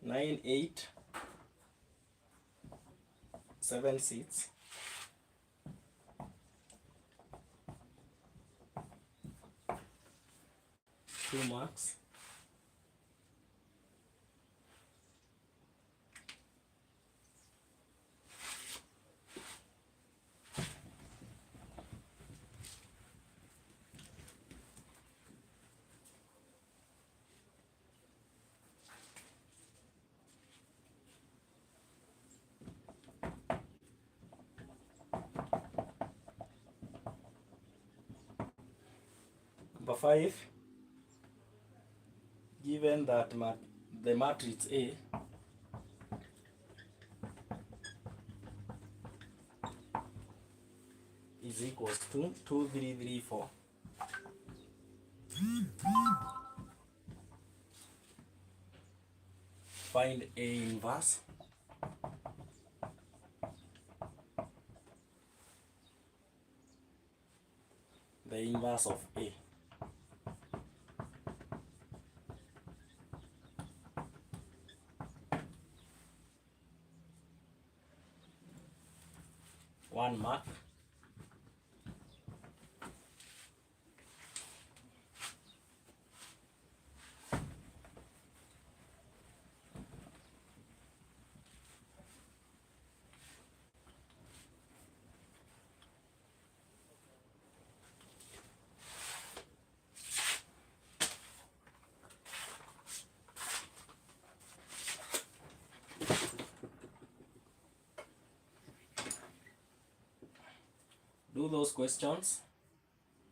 9, 8, 7, 6, 2 marks, number 5, given that the matrix A is equals to 2, 3, 3, 4. Find A inverse. The inverse of A. One mark. Do those questions.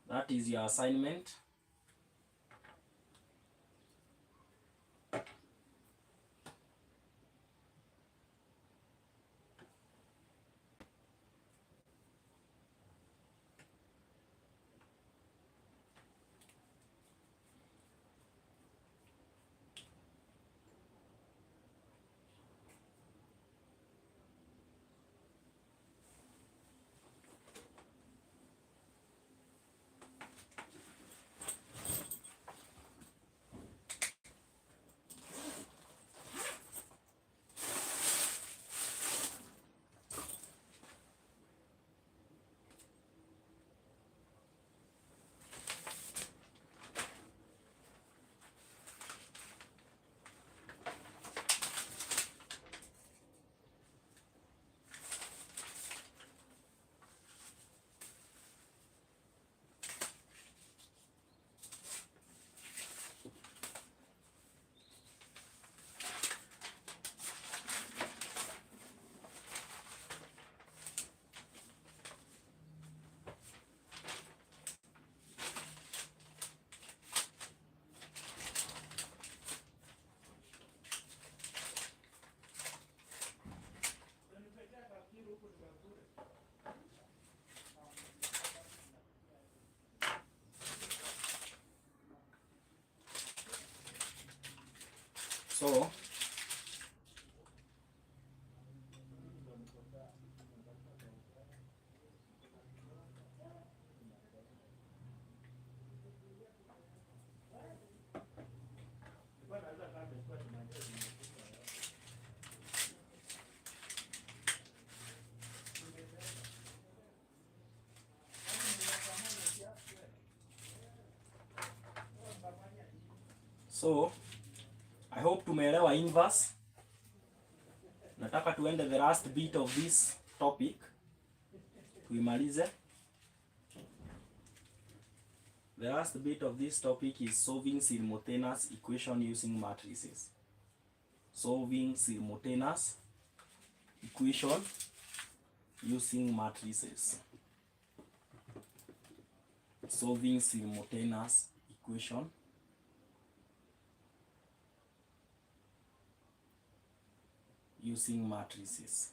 That is your assignment. So I hope tumeelewa inverse. Nataka tuende the last bit of this topic. Tuimalize. The last bit of this topic is solving simultaneous equation using matrices. Solving simultaneous equation using matrices. Solving simultaneous equation using matrices.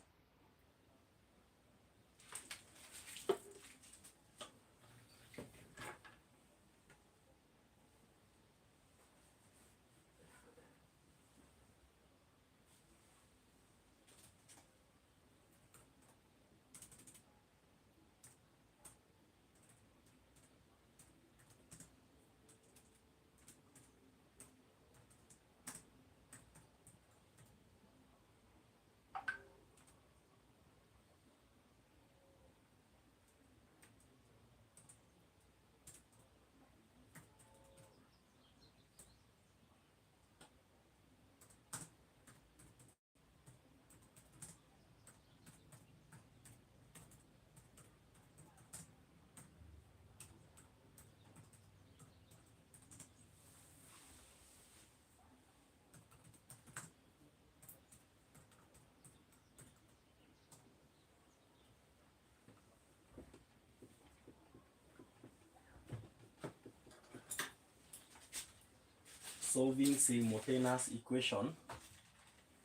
solving simultaneous equation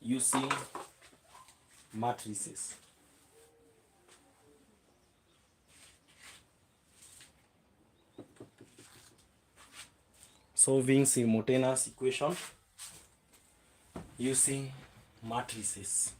using matrices. Solving simultaneous equation using matrices.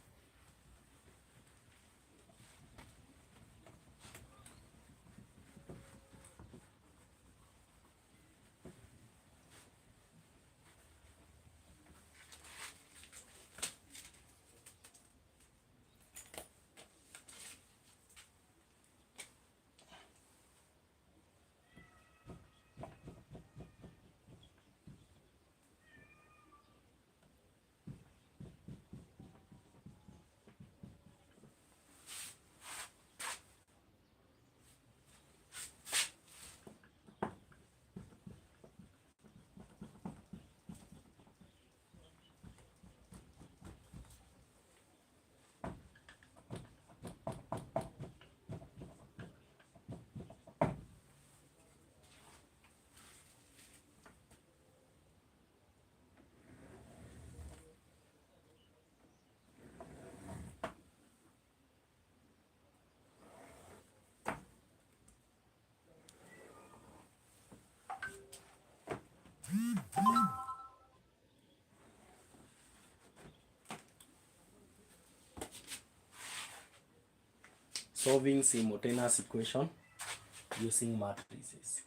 Solving simultaneous equation using matrices.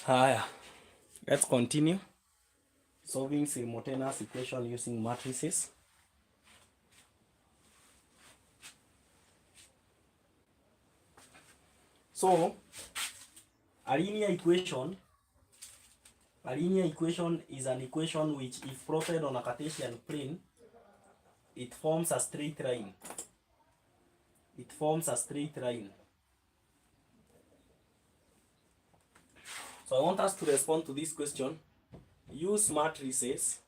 Haya, let's continue solving simultaneous equation using matrices. So, a linear equation is an equation which, if plotted on a Cartesian plane, it forms a straight line. It forms a straight line. So I want us to respond to this question. Use matrices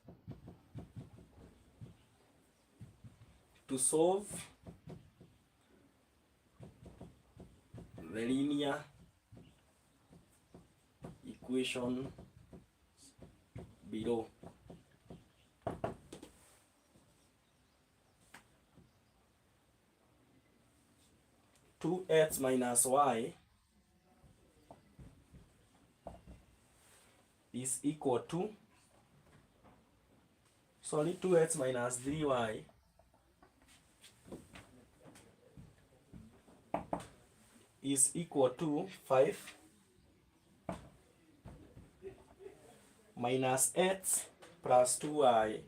to solve the linear equation below. Two x minus y is equal to, 2x minus 3y is equal to 5 minus x plus 2y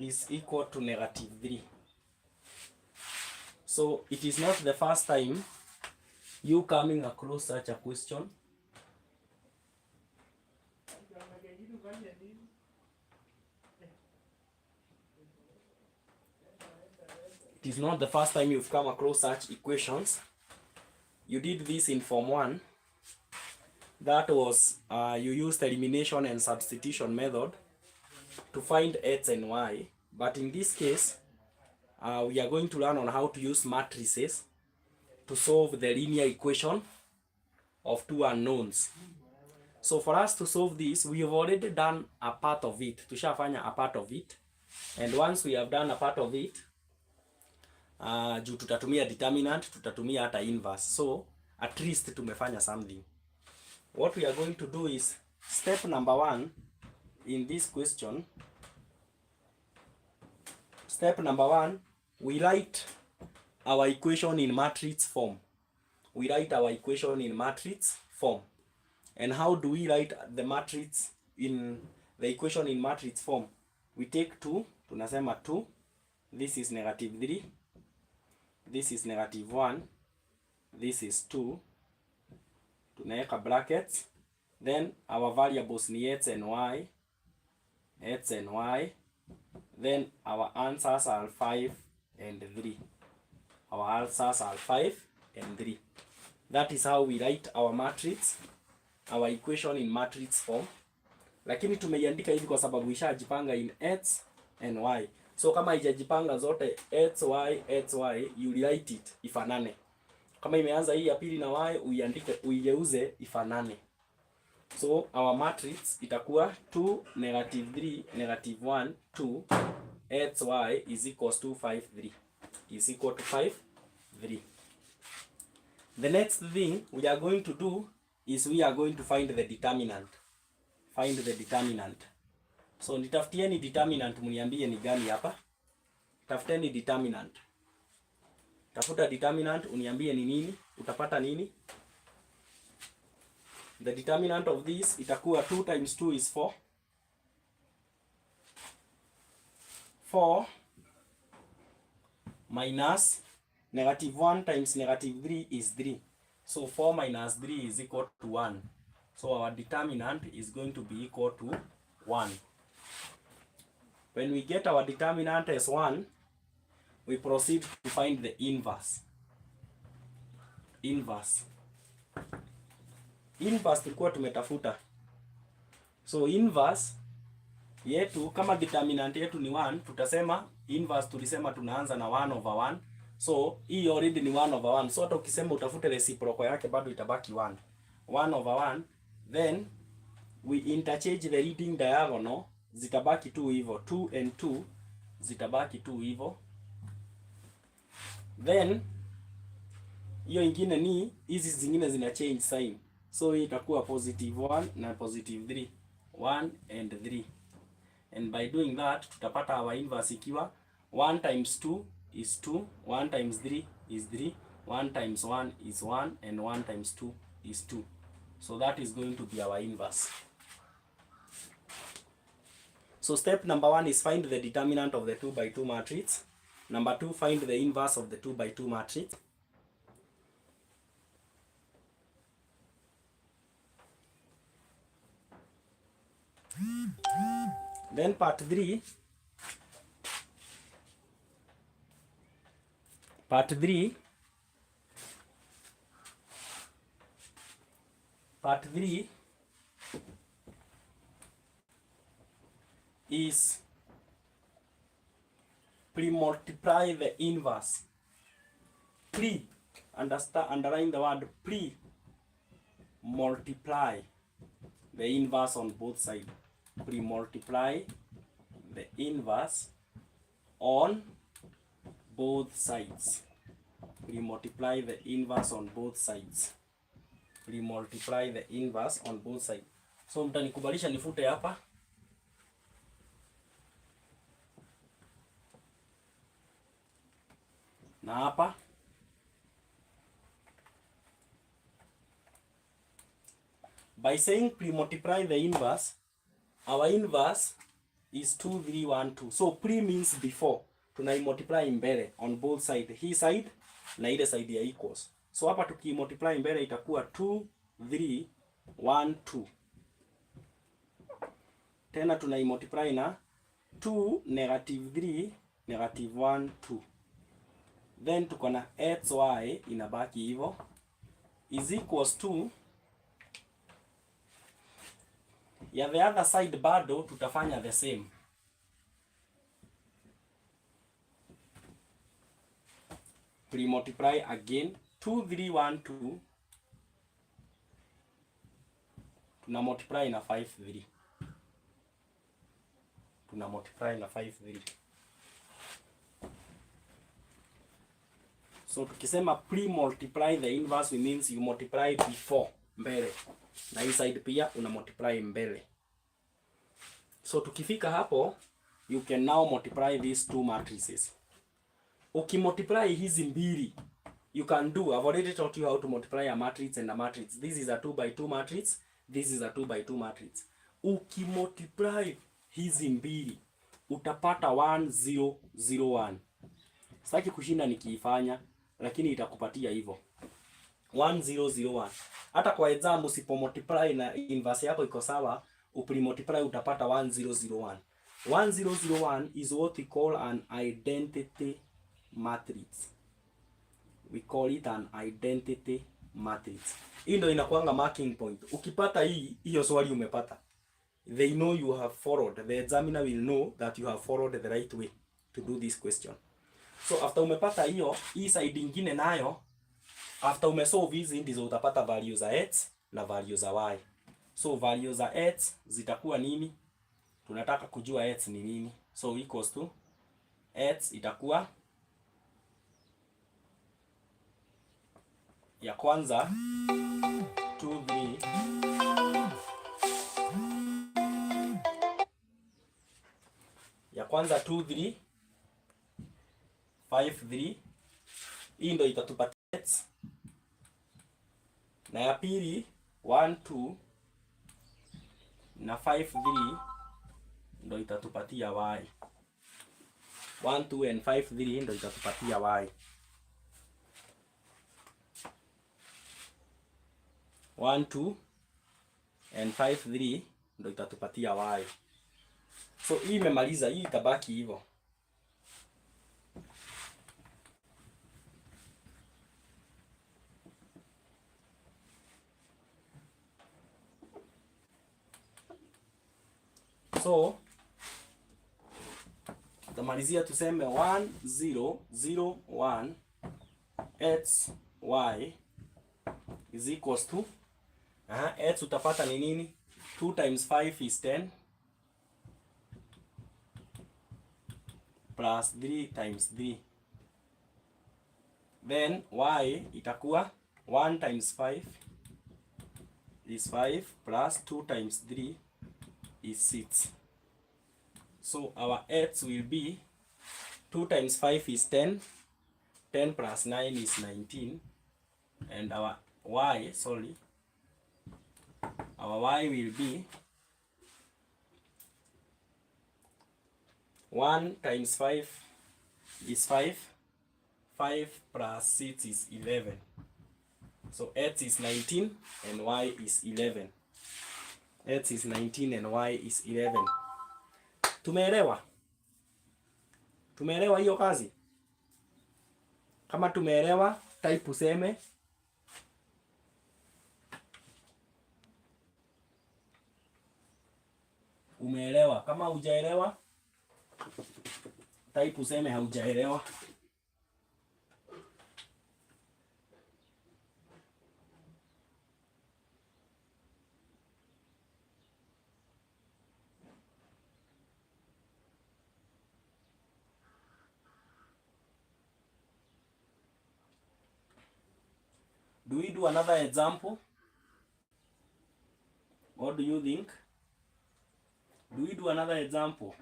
is equal to negative 3. So it is not the first time you coming across such a question. It is not the first time you've come across such equations. You did this in Form 1. That was, you used elimination and substitution method to find x and y. But in this case, we are going to learn on how to use matrices to solve the linear equation of two unknowns. So for us to solve this, we have already done a part of it. Tushafanya a part of it. And once we have done a part of it, juu tutatumia determinant, tutatumia hata inverse. So at least tumefanya something. What we are going to do is step number 1 in this question. Step number 1, we write our equation in matrix form. We write our equation in matrix form. And how do we write the matrix in the equation in matrix form? We take 2, tunasema 2, this is negative 3, this is negative 1, this is 2, tunaweka brackets, then our variables ni x and y, then our answers are 5 and 3. Our answers are 5 and 3. That is how we write our matrix, our equation in matrix form. Lakini tumeiandika hivi kwa sababu ishajipanga in x and y. So kama haijajipanga zote xy, you write it ifanane. Kama imeanza hii ya pili na y, uiandike uigeuze ifanane. So our matrix itakuwa 2, negative 3, negative 1, 2, xy is equals to 5, 3. Is equal to 5, 3. The next thing we are going to do is we are going to find the determinant. Find the determinant. So nitafutieni determinant, mniambie ni gani hapa. Tafuteni determinant. Tafuta determinant, uniambie ni nini, utapata nini? The determinant of this itakuwa 2 times 2 is 4. 4 minus negative 1 times negative 3 is 3. So 4 minus 3 is equal to 1. So our determinant is going to be equal to 1. When we get our determinant as 1, we proceed to find the inverse. Inverse tulikuwa tumetafuta. So inverse yetu, kama determinant yetu ni 1, tutasema inverse tulisema tunaanza na 1 over 1. So hii already ni 1 over 1. So hata ukisema utafute reciprocal yake bado itabaki 1. 1 over 1. Then we interchange the leading diagonal, zitabaki 2 hivyo. 2 and 2 zitabaki 2 hivyo. Then hiyo ingine ni hizi zingine zina change sign. So hii itakuwa positive 1 na positive 3. 1 and 3. And by doing that tutapata our inverse ikiwa 1 times 2 is 2, 1 times 3 is 3, 1 times 1 is 1, and 1 times 2 is 2. So that is going to be our inverse. So step number 1 is find the determinant of the 2 by 2 matrix. Number 2, find the inverse of the 2 by 2 matrix. Then part 3, is pre-multiply the inverse. Underline the word pre-multiply the inverse on both sides. Pre-multiply the inverse on both sides. Pre-multiply the inverse on both sides. Pre-multiply the inverse on both sides. So mtanikubalisha nifute hapa. Na hapa. By saying pre-multiply the inverse, our inverse is 2 3 1 2. So pre means before. Tunai multiply mbele on both side. Hii side na ile side ya equals. So hapa tukimultiply mbele itakuwa 2 3 1 2. Tena tunai multiply na 2 negative 3 negative 1 2. Then tuko na xy inabaki hivyo is equals to ya the other side bado tutafanya the same. Pre multiply again 2 3 1 2 tuna multiply na 5 3. Tuna multiply na 5 3. So tukisema pre multiply the inverse means you multiply before mbele. Na hii side pia una multiply mbele. So tukifika hapo you can now multiply these two matrices. Ukimultiply hizi mbili you can do, I've already taught you how to multiply a matrix and a matrix. This is a 2 by 2 matrix, this is a 2 by 2 matrix. Ukimultiply hizi mbili utapata 1 0 0 1. Sitaki kushinda nikiifanya lakini itakupatia hivyo 1 0 0 1. Hata kwa exam usipo multiply na inverse yako iko sawa, ukimultiply utapata 1 0 0 1. 1 0 0 1 is what we call an identity matrix. We call it an identity matrix. Hii ndio inakuanga marking point. Ukipata hiyo swali umepata. They know you have followed. The examiner will know that you have followed the right way to do this question. So after umepata hiyo, hii side nyingine nayo after umesolve hizi ndizo utapata values za x na values za y. So values za x zitakuwa nini? Tunataka kujua x ni nini. So equals to x itakuwa ya kwanza 2 3 ya kwanza 2 3 5 3. Hii ndio itatupatia x. Na ya pili 1 2 na 5 3 ndio itatupatia y. 1 2 and 5 3 ndio itatupatia y. 1 2 and 5 3 ndio itatupatia y. So hii imemaliza, hii itabaki hivyo. So tutamalizia tuseme 1 0 0 1 x y is equals to x utapata ni nini? 2 times 5 is 10 plus 3 times 3. Then y itakuwa 1 times 5 is 5 plus 2 times 3 is 6. So our x will be 2 times 5 is 10. 10 plus 9 is 19. And our y, our y will be 1 times 5 is 5. 5 plus 6 is 11. So x is 19 and y is 11. X is 19 and y is 11. Tumeelewa? Tumeelewa hiyo kazi? Kama tumeelewa, type useme. Umeelewa? Kama hujaelewa, type useme haujaelewa. Do we do another example? What do you think? Do we do another example?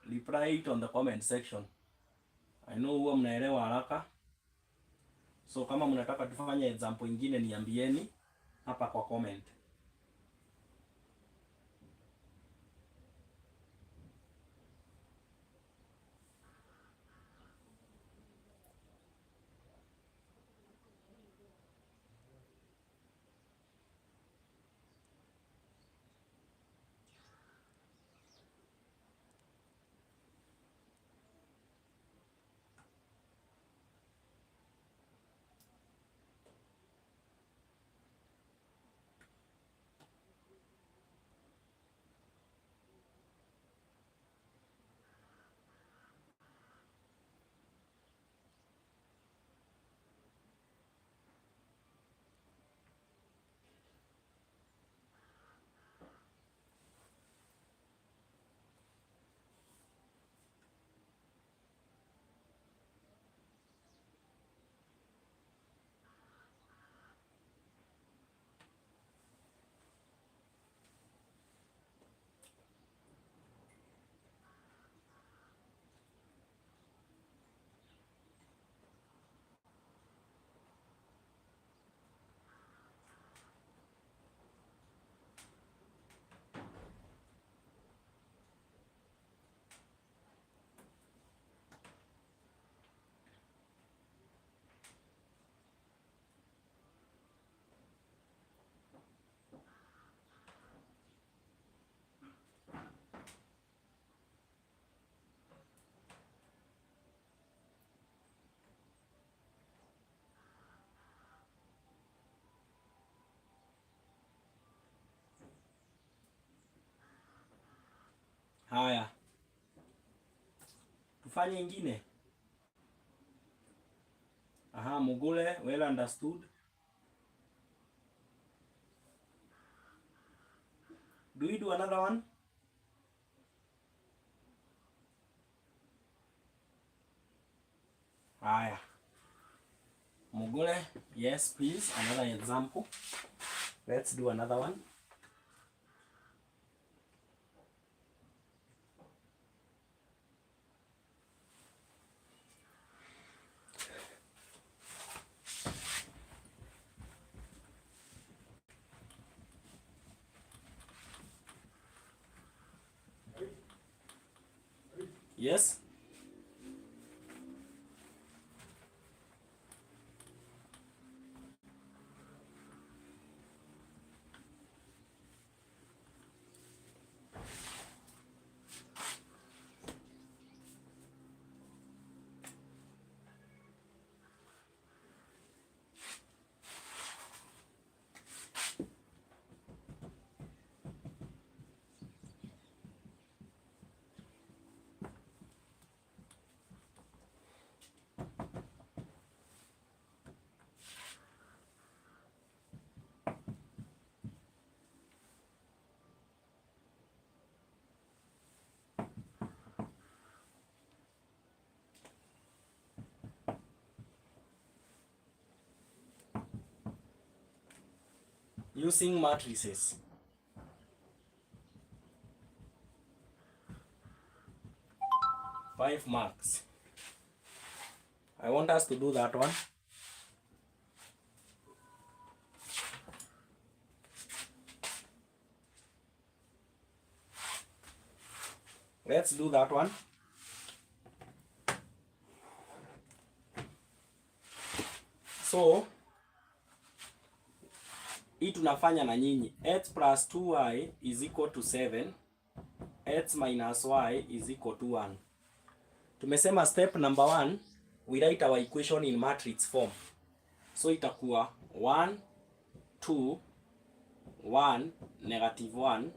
Reply it on the comment section. I know huwa mnaelewa haraka. So kama mnataka tufanye example nyingine niambieni hapa kwa comment. Haya, tufanye ingine. Aha, Mugule, well understood. Do we do another one? Haya. Mugule, yes please, another example. Let's do another one. Yes. Using matrices. Five marks. I want us to do that one. Let's do that one. So, hii tunafanya na nyinyi. X plus 2y is equal to 7. X minus y is equal to 1. Tumesema step number 1, we write our equation in matrix form. So itakuwa 1, 2, 1, negative 1,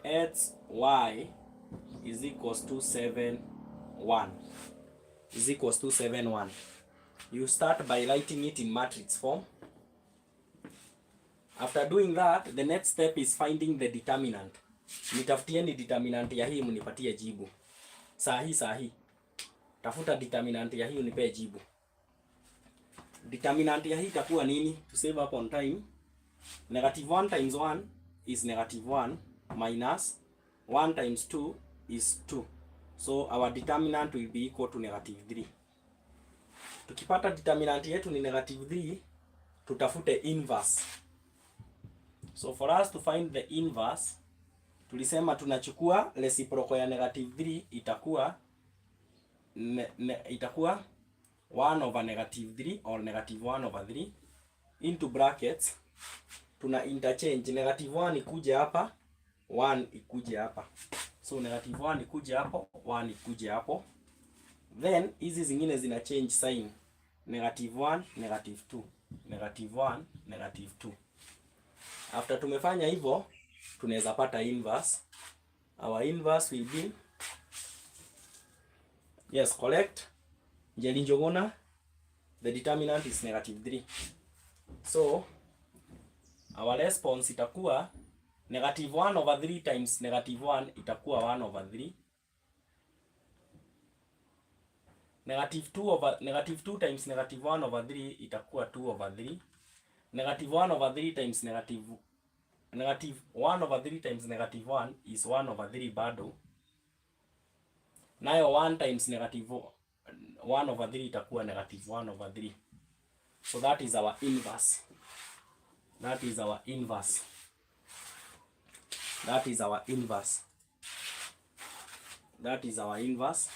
x, y is equals to 7, 1. Is equals to 7, 1. You start by writing it in matrix form. After doing that, the next step is finding the determinant. Nitafutieni determinant ya hii mnipatie jibu. Sahi. Tafuta determinant ya hii unipe jibu. Determinant ya hii itakuwa nini? To save up on time. Negative 1 times 1 is negative 1 minus 1 times 2 is 2. So our determinant will be equal to negative 3. Tukipata determinant yetu ni negative 3, tutafute inverse. So for us to find the inverse, tulisema tunachukua reciprocal ya negative 3 itakuwa 1 over negative 3 or negative 1 over 3 into brackets. Tuna interchange negative 1 ikuje hapa, 1 ikuje hapa. So negative 1 ikuje hapo, 1 ikuje hapo. Then hizi zingine zina change sign. Negative 1, negative 2. Negative 1, negative 2. After tumefanya hivyo, tunaweza pata inverse. Our inverse will be, yes, correct. Njeli Njogona, the determinant is negative 3. So our response itakuwa negative 1 over 3 times negative 1 itakuwa 1 over 3. Negative 2 times negative 1 over 3 itakuwa 2 over 3. Negative 1 over 3 times negative 1 over 3 times negative 1 is 1 over 3 bado. Nayo 1 times negative 1 over 3 itakuwa negative 1 over 3. So that is our inverse. That is our inverse. That is our inverse. That is our inverse.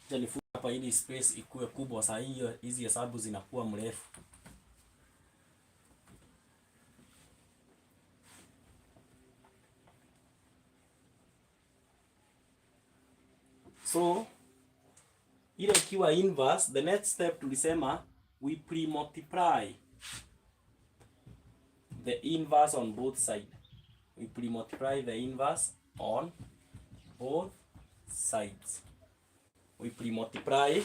Jalifu hapa ili space ikuwe kubwa, saa hiyo hizi hesabu zinakuwa mrefu. So ile ikiwa inverse, the next step tulisema we pre-multiply the inverse on both sides. We pre-multiply the inverse on both sides. We pre-multiply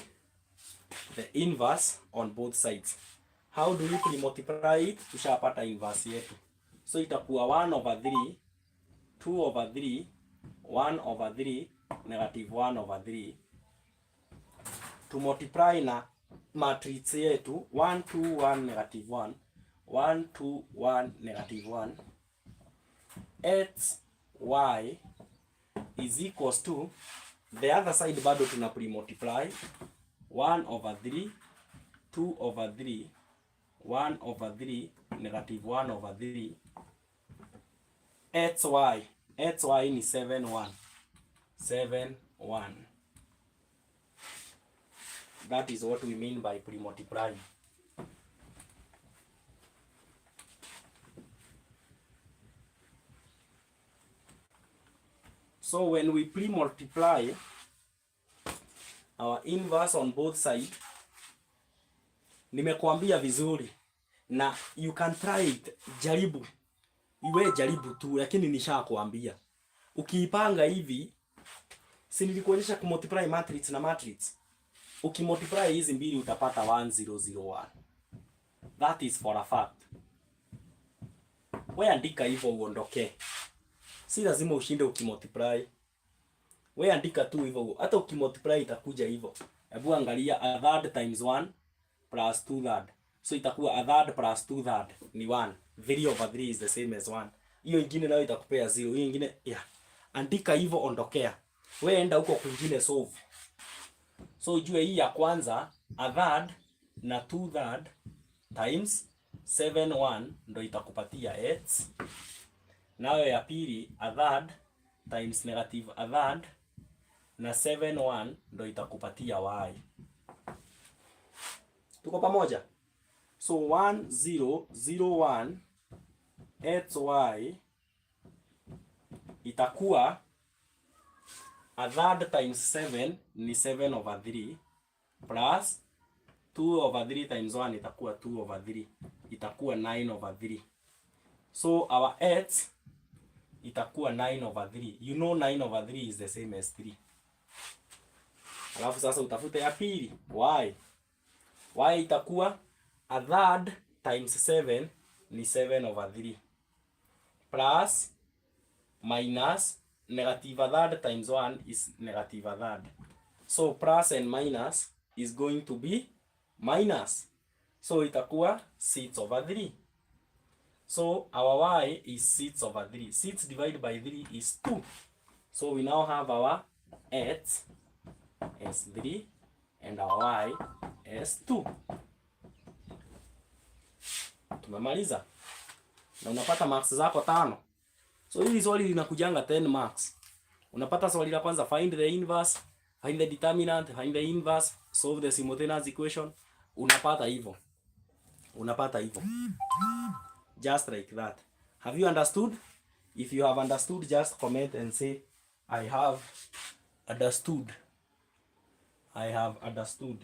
the inverse on both sides. How do we pre-multiply it? Tushapata inverse yetu. So itakuwa 1 over 3, 2 over 3, 1 over 3, negative 1 over 3. To multiply na matrix yetu 1 2 1 negative 1, 1 2 1 negative 1, x y is equals to, the other side bado tuna pre-multiply 1 over 3, 2 over 3, 1 over 3, negative 1 over 3, xy ni 7 1, 7 1. That is what we mean by pre-multiplying. So when we pre-multiply our inverse on both sides, nimekuambia vizuri na you can try it, jaribu. Iwe jaribu tu, lakini nishakwambia. Ukiipanga hivi, si nilikuonyesha kumultiply matrix na matrix. Ukimultiply hizi mbili utapata 1001. That is for a fact. Wewe andika hivyo uondoke. Si lazima ushinde ukimultiply. Wewe andika tu hivyo. Hata ukimultiply itakuja hivyo. Hebu angalia, a third times 1 plus 2 third. So itakuwa a third plus 2 third ni 1. 3 over 3 is the same as 1. Hiyo ingine nayo itakupea 0. Hiyo ingine andika hivyo, ondokea. Wewe enda huko kwingine solve. So ujue hii ya kwanza a third na 2 third times 7 1 ndo itakupatia x. Nayo ya pili a third times negative a third na 7 1 ndo itakupatia y. Tuko pamoja? So 1 0 0 1 xy itakuwa a third times 7 ni 7 over 3 plus 2 over 3 times 1 itakuwa 2 over 3, itakuwa 9 over 3. So our x itakuwa 9 over 3. You know 9 over 3 is the same as 3. Alafu sasa utafute ya pili y itakuwa a third times 7 ni 7 over 3 plus minus negative a third times 1 is negative a third. So plus and minus is going to be minus. So itakuwa 6 over 3. So our y is 6 over 3. 6 divided by 3 is 2. So we now have our x as 3 and our y as 2. Tumemaliza. Na unapata marks zako 5. So hili swali linakujanga 10 marks. Unapata swali la kwanza, find the inverse, find the determinant, find the inverse, solve the simultaneous equation. Unapata hivyo. Just like that. Have you understood? If you have understood, just comment and say, I have understood. I have understood.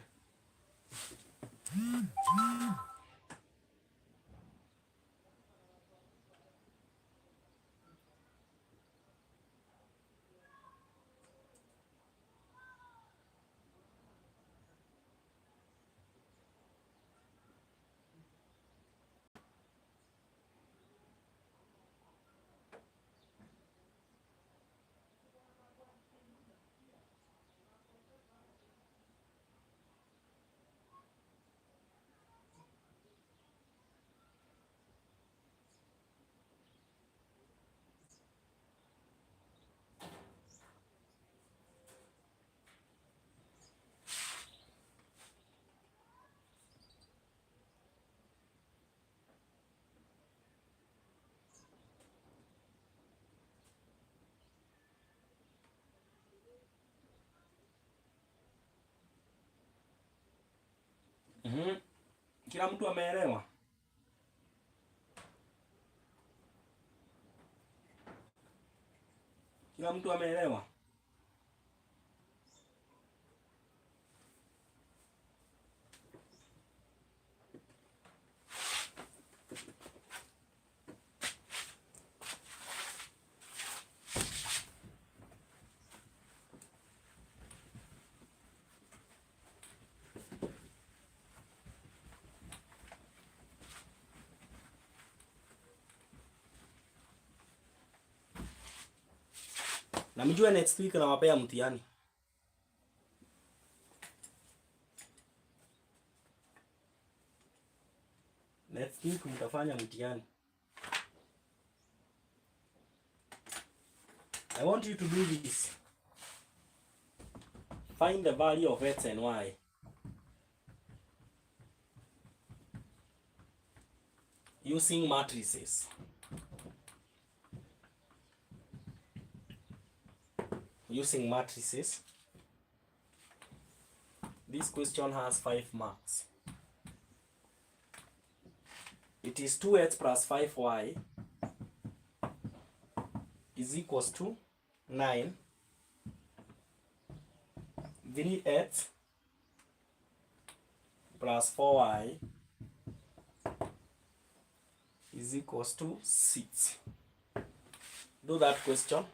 Kila mtu ameelewa? Kila mtu ameelewa? Na mjue next week nawapea mtihani. Next week mtafanya mtihani. I want you to do this. Find the value of x and y. Using matrices. Using matrices. This question has 5 marks. It is 2x plus 5y is equals to 9. 3x plus 4y is equals to 6. Do that question.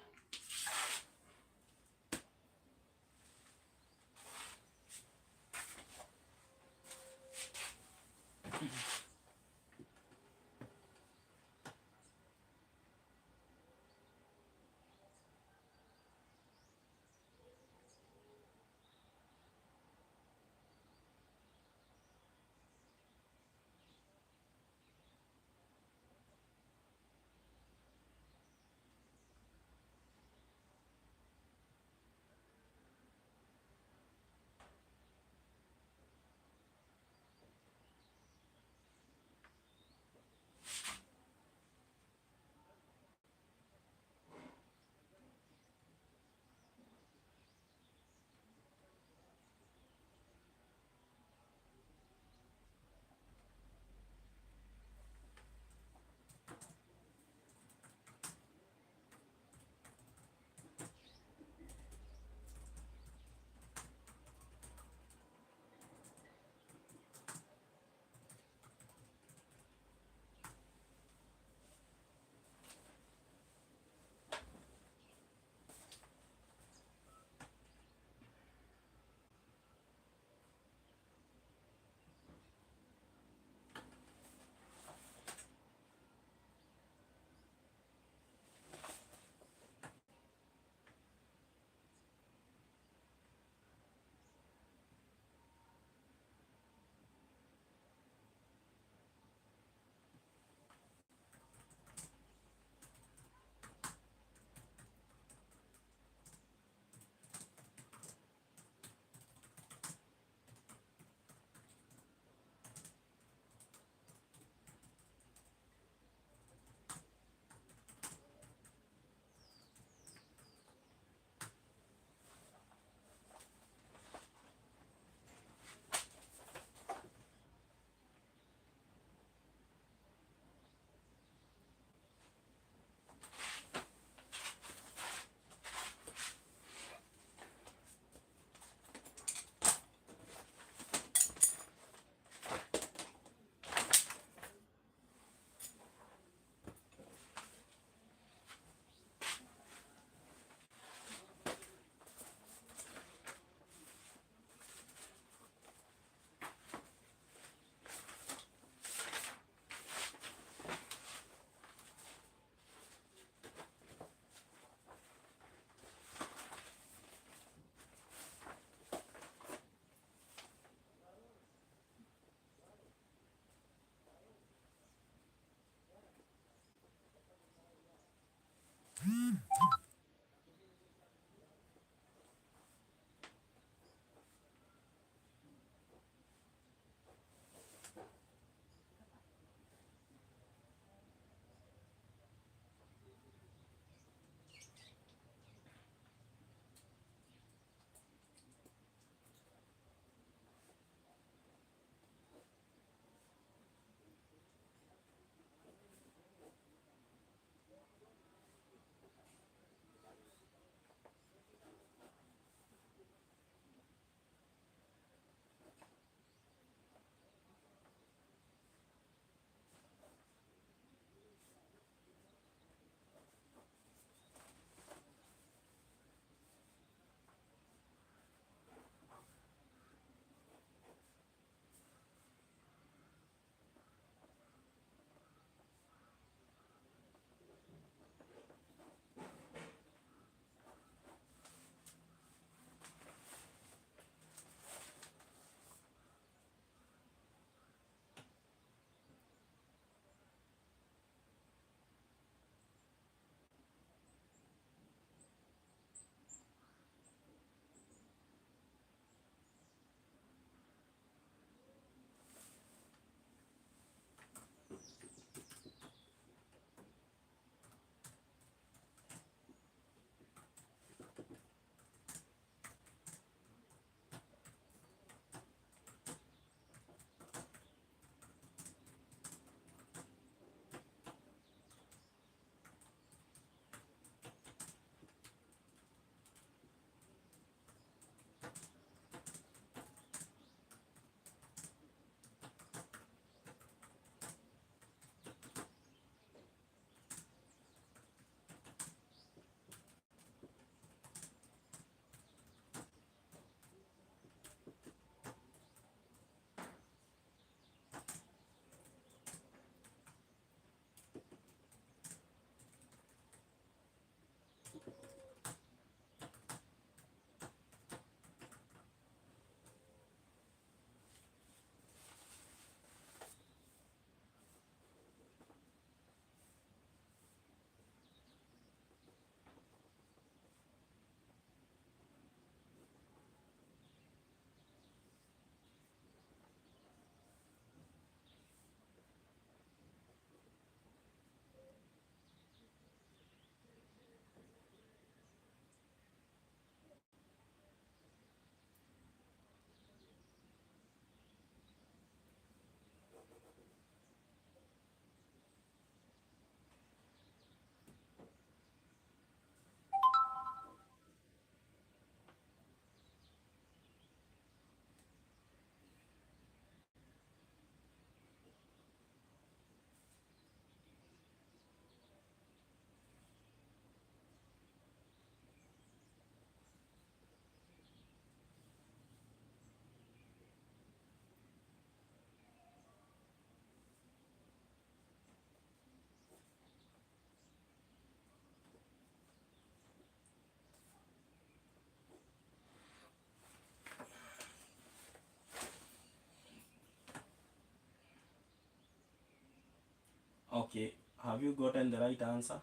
Okay, have you gotten the right answer?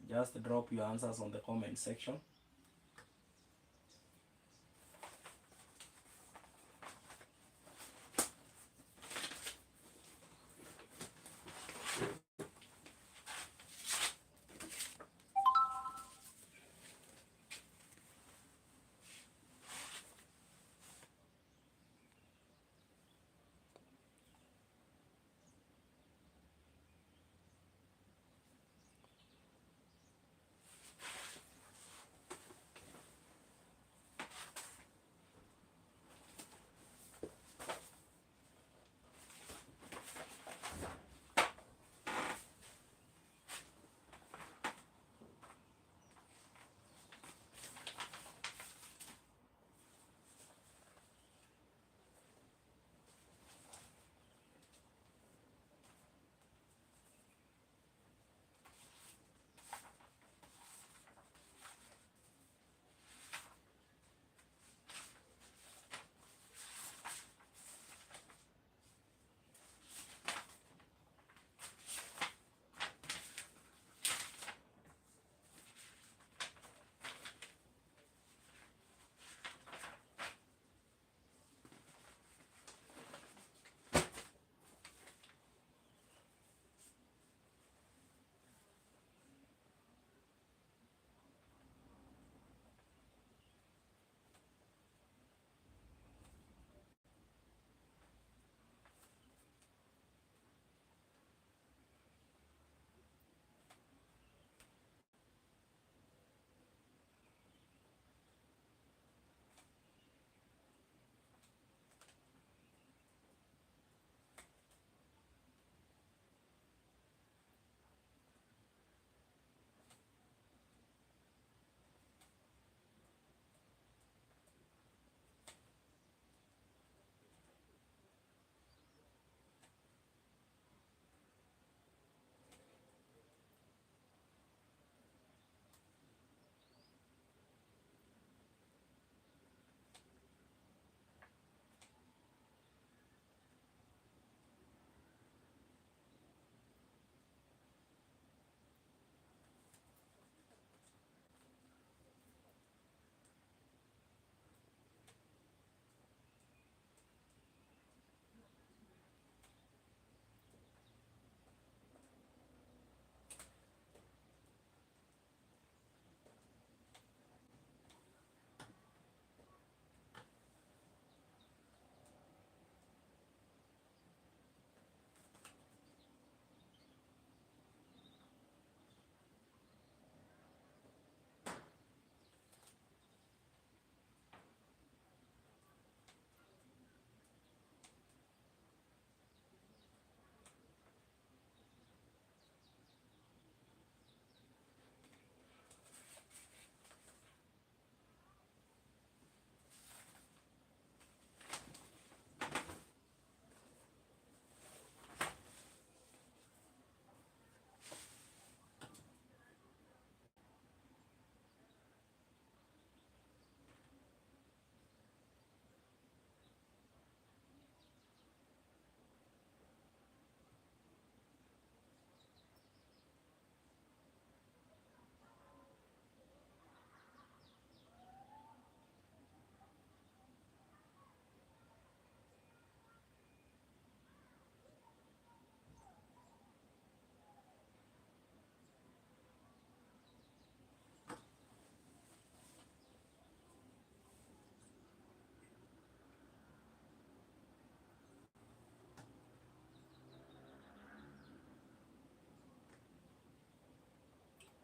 Just drop your answers on the comment section.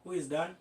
Who is done?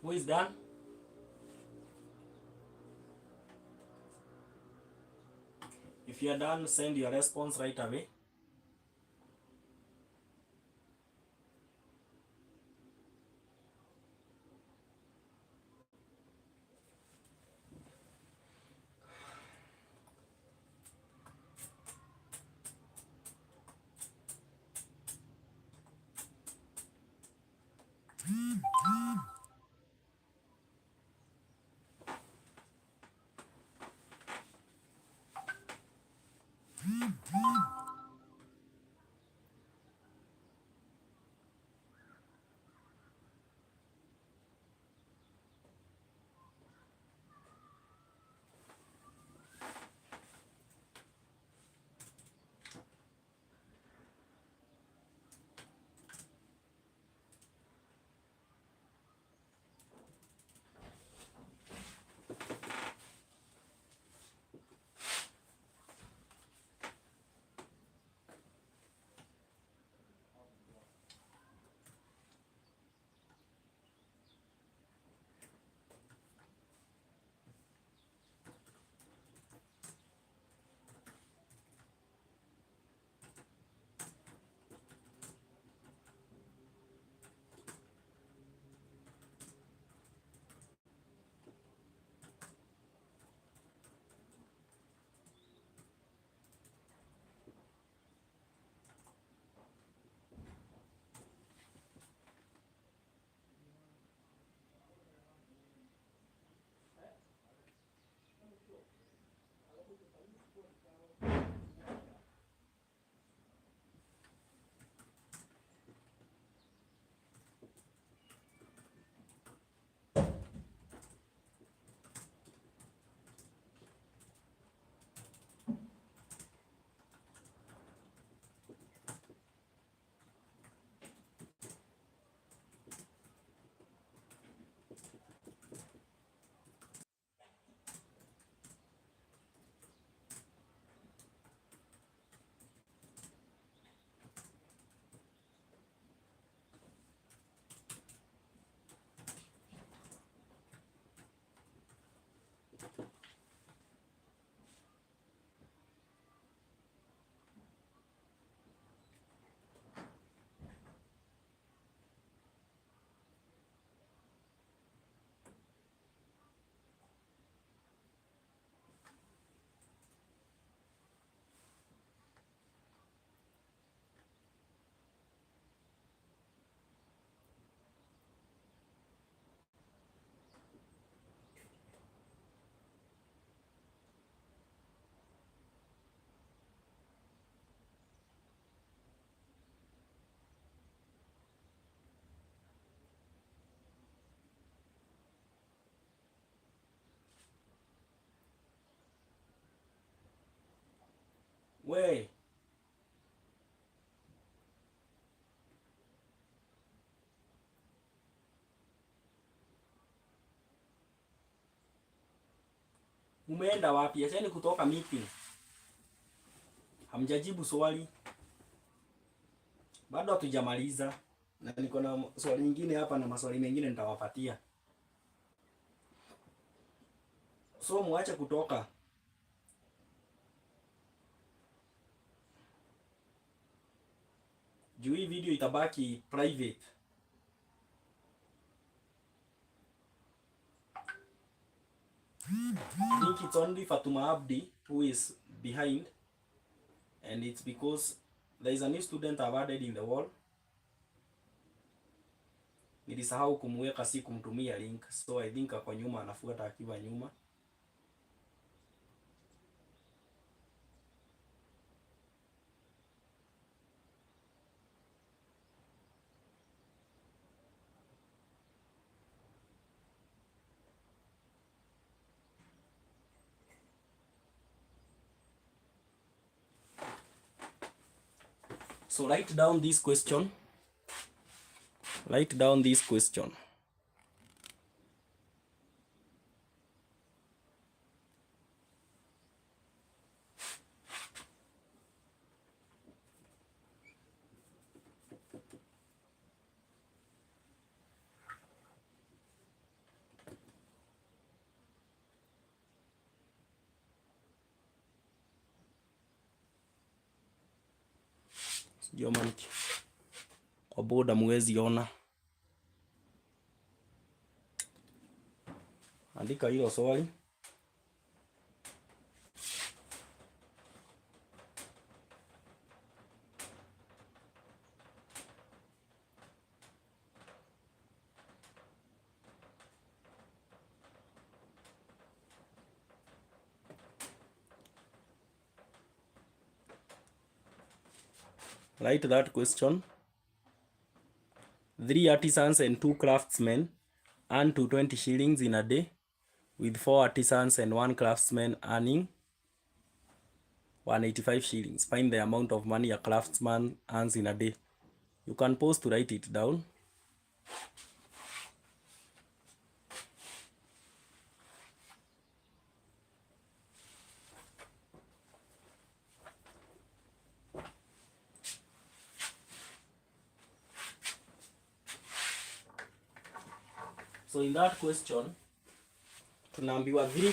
Who is done? If you are done, send your response right away. We umeenda wapi? Acheni kutoka meeting. Hamjajibu swali. Bado hatujamaliza. Na niko na swali nyingine hapa na maswali mengine nitawapatia. So muache kutoka. Juu hii video itabaki private. I think it's only Fatuma Abdi who is behind, and it's because there is a new student I've added in the wall. Nilisahau kumweka, si kumtumia link, so I think ako nyuma, anafuata akiwa nyuma. So write down this question. Write down this question. Jomanki. Kwa boda muwezi ona. Andika hilo swali. Write that question. 3 artisans and 2 craftsmen earn 220 shillings in a day, with 4 artisans and 1 craftsman earning 185 shillings. Find the amount of money a craftsman earns in a day. You can pause to write it down. So in that question, tunaambiwa 3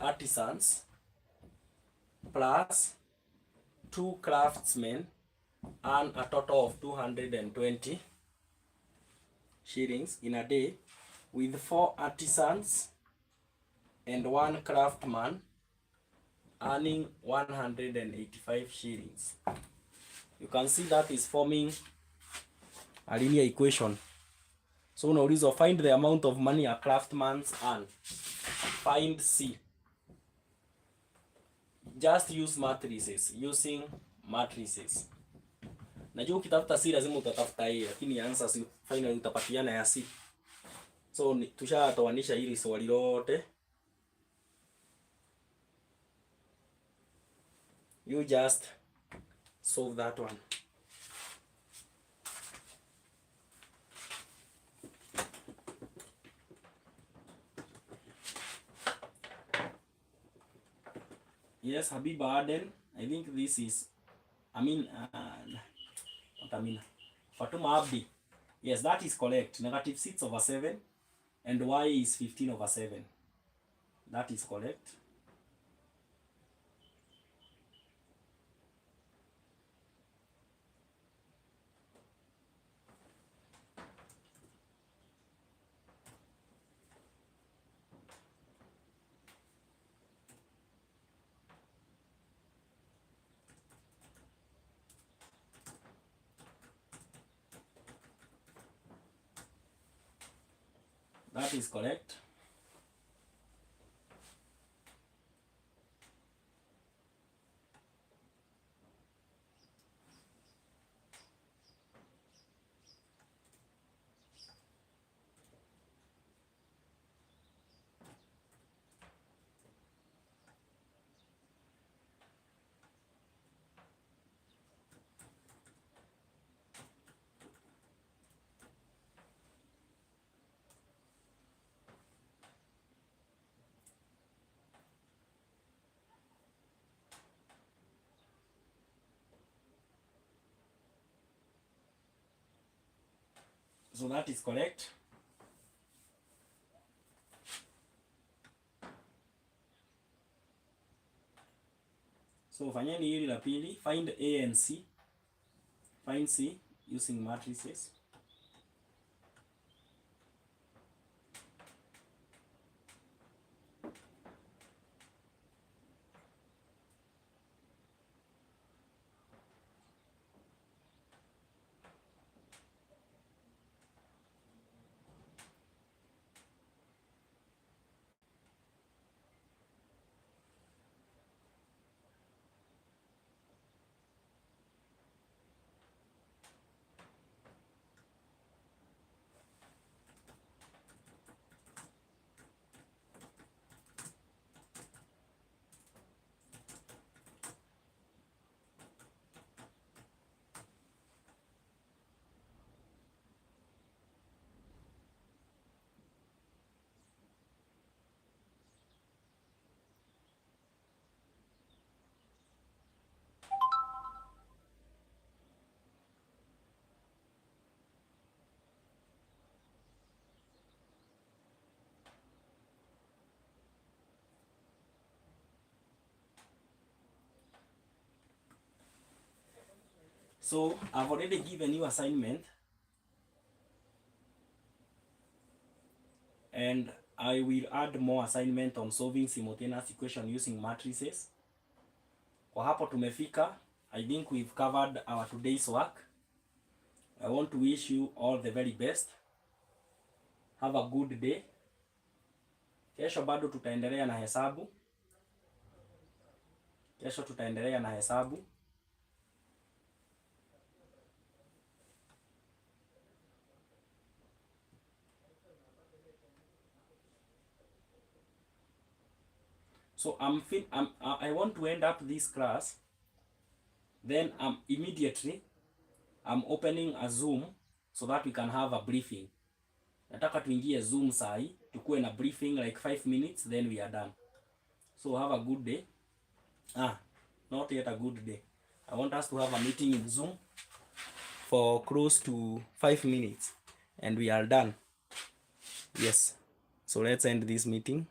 artisans plus 2 craftsmen earn a total of 220 shillings in a day, with 4 artisans and 1 craftsman earning 185 shillings. You can see that is forming a linear equation. So unaulizwa find the amount of money a craftsman earn. Find C. Just use matrices. Using matrices. Najua ukitafuta C lazima utatafuta A, lakini answer si finally utapatiana ya C. So tushatoanisha hili swali lote. You just solve that one. Yes, Habiba Aden. I think this is, Fatuma Abdi. Yes, that is correct. Negative 6/7 and y is 15/7. That is correct. That is correct. So that is correct. So fanyeni hili la pili, find A and C. Find C using matrices. So I've already given you assignment, and I will add more assignment on solving simultaneous equation using matrices. Kwa hapo tumefika. I think we've covered our today's work. I want to wish you all the very best. Have a good day. Kesho bado tutaendelea na hesabu. Kesho tutaendelea na hesabu. So I want to end up this class. Then immediately I'm opening a Zoom so that we can have a briefing. Nataka tuingie Zoom sai, tukue na briefing like 5 minutes, then we are done. So have a good day. Not yet a good day. I want us to have a meeting in Zoom for close to 5 minutes and we are done. Yes. So let's end this meeting.